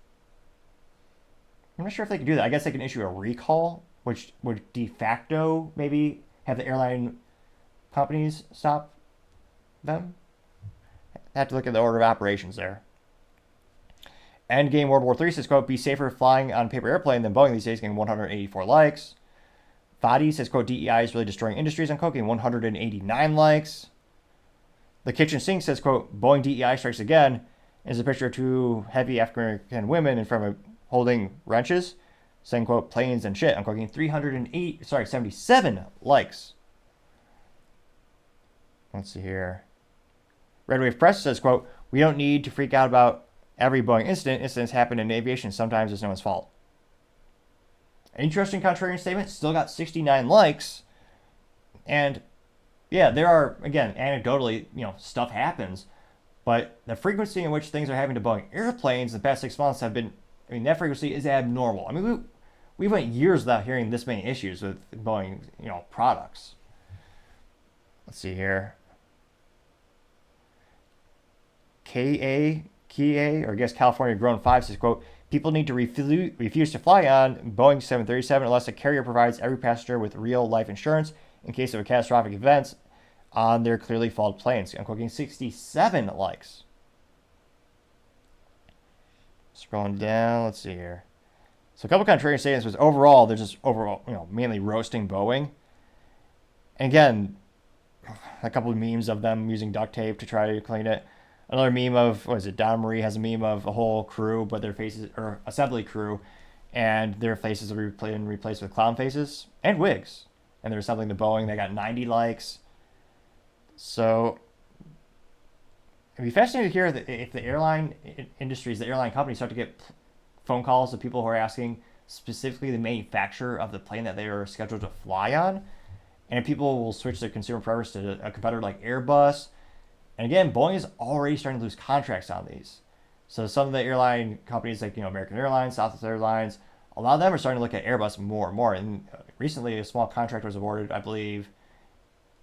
I'm not sure if they can do that. I guess they can issue a recall, which would de facto maybe have the airline companies stop them. I have to look at the order of operations there. Endgame World War III says, quote, be safer flying on a paper airplane than Boeing these days, getting 184 likes. Fadi says, quote, DEI is really destroying industries, unquote, getting 189 likes. The Kitchen Sink says, quote, Boeing DEI strikes again. Is a picture of 2 heavy African-American women in front of holding wrenches, saying, quote, planes and shit. I'm quoting 77 likes. Let's see here. Red Wave Press says, quote, we don't need to freak out about every Boeing incident. Incidents happen in aviation. Sometimes it's no one's fault. Interesting contrarian statement. Still got 69 likes. And yeah, there are, again, anecdotally, stuff happens. But the frequency in which things are happening to Boeing airplanes in the past 6 months have been, that frequency is abnormal. I mean, we went years without hearing this many issues with Boeing, products. Let's see here. KA, or I guess California Grown 5 says, quote, people need to refuse to fly on Boeing 737 unless the carrier provides every passenger with real life insurance in case of a catastrophic event on their clearly faulted planes. I'm quoting 67 likes. Scrolling down, let's see here. So a couple contrarian statements was overall, they're just mainly roasting Boeing. And again, a couple of memes of them using duct tape to try to clean it. Another meme of, Don Marie has a meme of a whole crew, but their faces, or assembly crew, and their faces are being replaced with clown faces and wigs. And they're assembling the Boeing, they got 90 likes. So it'd be fascinating to hear that if the airline industries, the airline companies start to get phone calls of people who are asking specifically the manufacturer of the plane that they are scheduled to fly on. And if people will switch their consumer preference to a competitor like Airbus. And again, Boeing is already starting to lose contracts on these. So some of the airline companies like, American Airlines, Southwest Airlines, a lot of them are starting to look at Airbus more and more. And recently a small contract was awarded, I believe,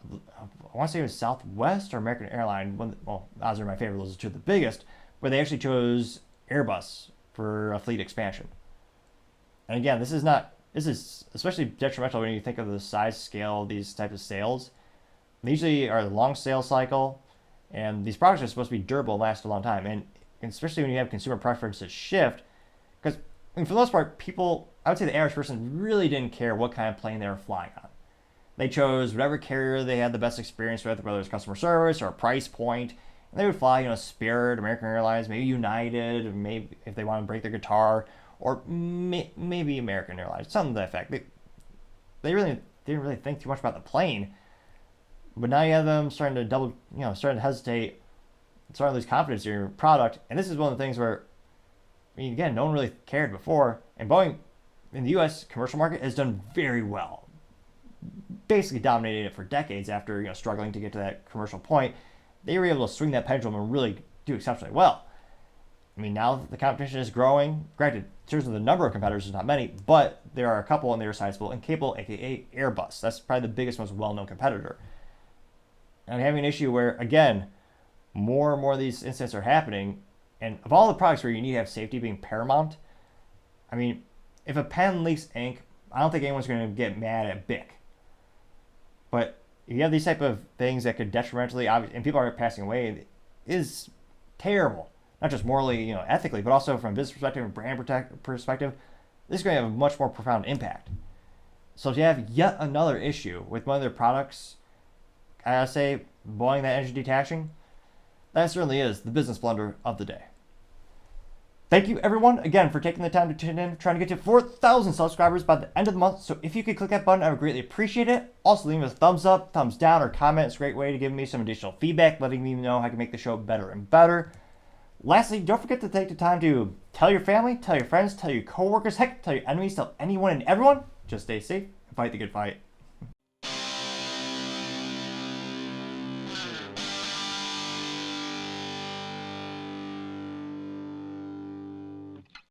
I want to say it was Southwest or American Airlines. Those are my favorite. Those are two of the biggest, where they actually chose Airbus for a fleet expansion. And again, this is especially detrimental when you think of the size scale of these types of sales. They usually are a long sales cycle, and these products are supposed to be durable and last a long time. And especially when you have consumer preferences shift, because for the most part, I would say the average person really didn't care what kind of plane they were flying on. They chose whatever carrier they had the best experience with, whether it was customer service or a price point. And they would fly, Spirit, American Airlines, maybe United, or maybe if they want to break their guitar, or maybe American Airlines, something to that effect. They really didn't really think too much about the plane. But now you have them starting to hesitate, starting to lose confidence in your product. And this is one of the things where, again, no one really cared before. And Boeing, in the U.S. commercial market, has done very well. Basically dominated it for decades after struggling to get to that commercial point. They were able to swing that pendulum and really do exceptionally well. I mean, now the competition is growing. Granted, in terms of the number of competitors, there's not many, but there are a couple, and they're sizable and capable, aka Airbus. That's probably the biggest, most well-known competitor. And I'm having an issue where, again, more and more of these incidents are happening, and of all the products where you need to have safety being paramount, I mean, if a pen leaks ink, I don't think anyone's going to get mad at Bic. But if you have these type of things that could detrimentally, and people are passing away, it is terrible. Not just morally, ethically, but also from a business perspective and brand perspective, this is going to have a much more profound impact. So if you have yet another issue with one of their products, I gotta say, Boeing, that engine detaching, that certainly is the business blunder of the day. Thank you, everyone, again, for taking the time to tune in. Trying to get to 4,000 subscribers by the end of the month. So if you could click that button, I would greatly appreciate it. Also, leave me a thumbs up, thumbs down, or comment. It's a great way to give me some additional feedback, letting me know how I can make the show better and better. Lastly, don't forget to take the time to tell your family, tell your friends, tell your coworkers, heck, tell your enemies, tell anyone and everyone. Just stay safe and fight the good fight.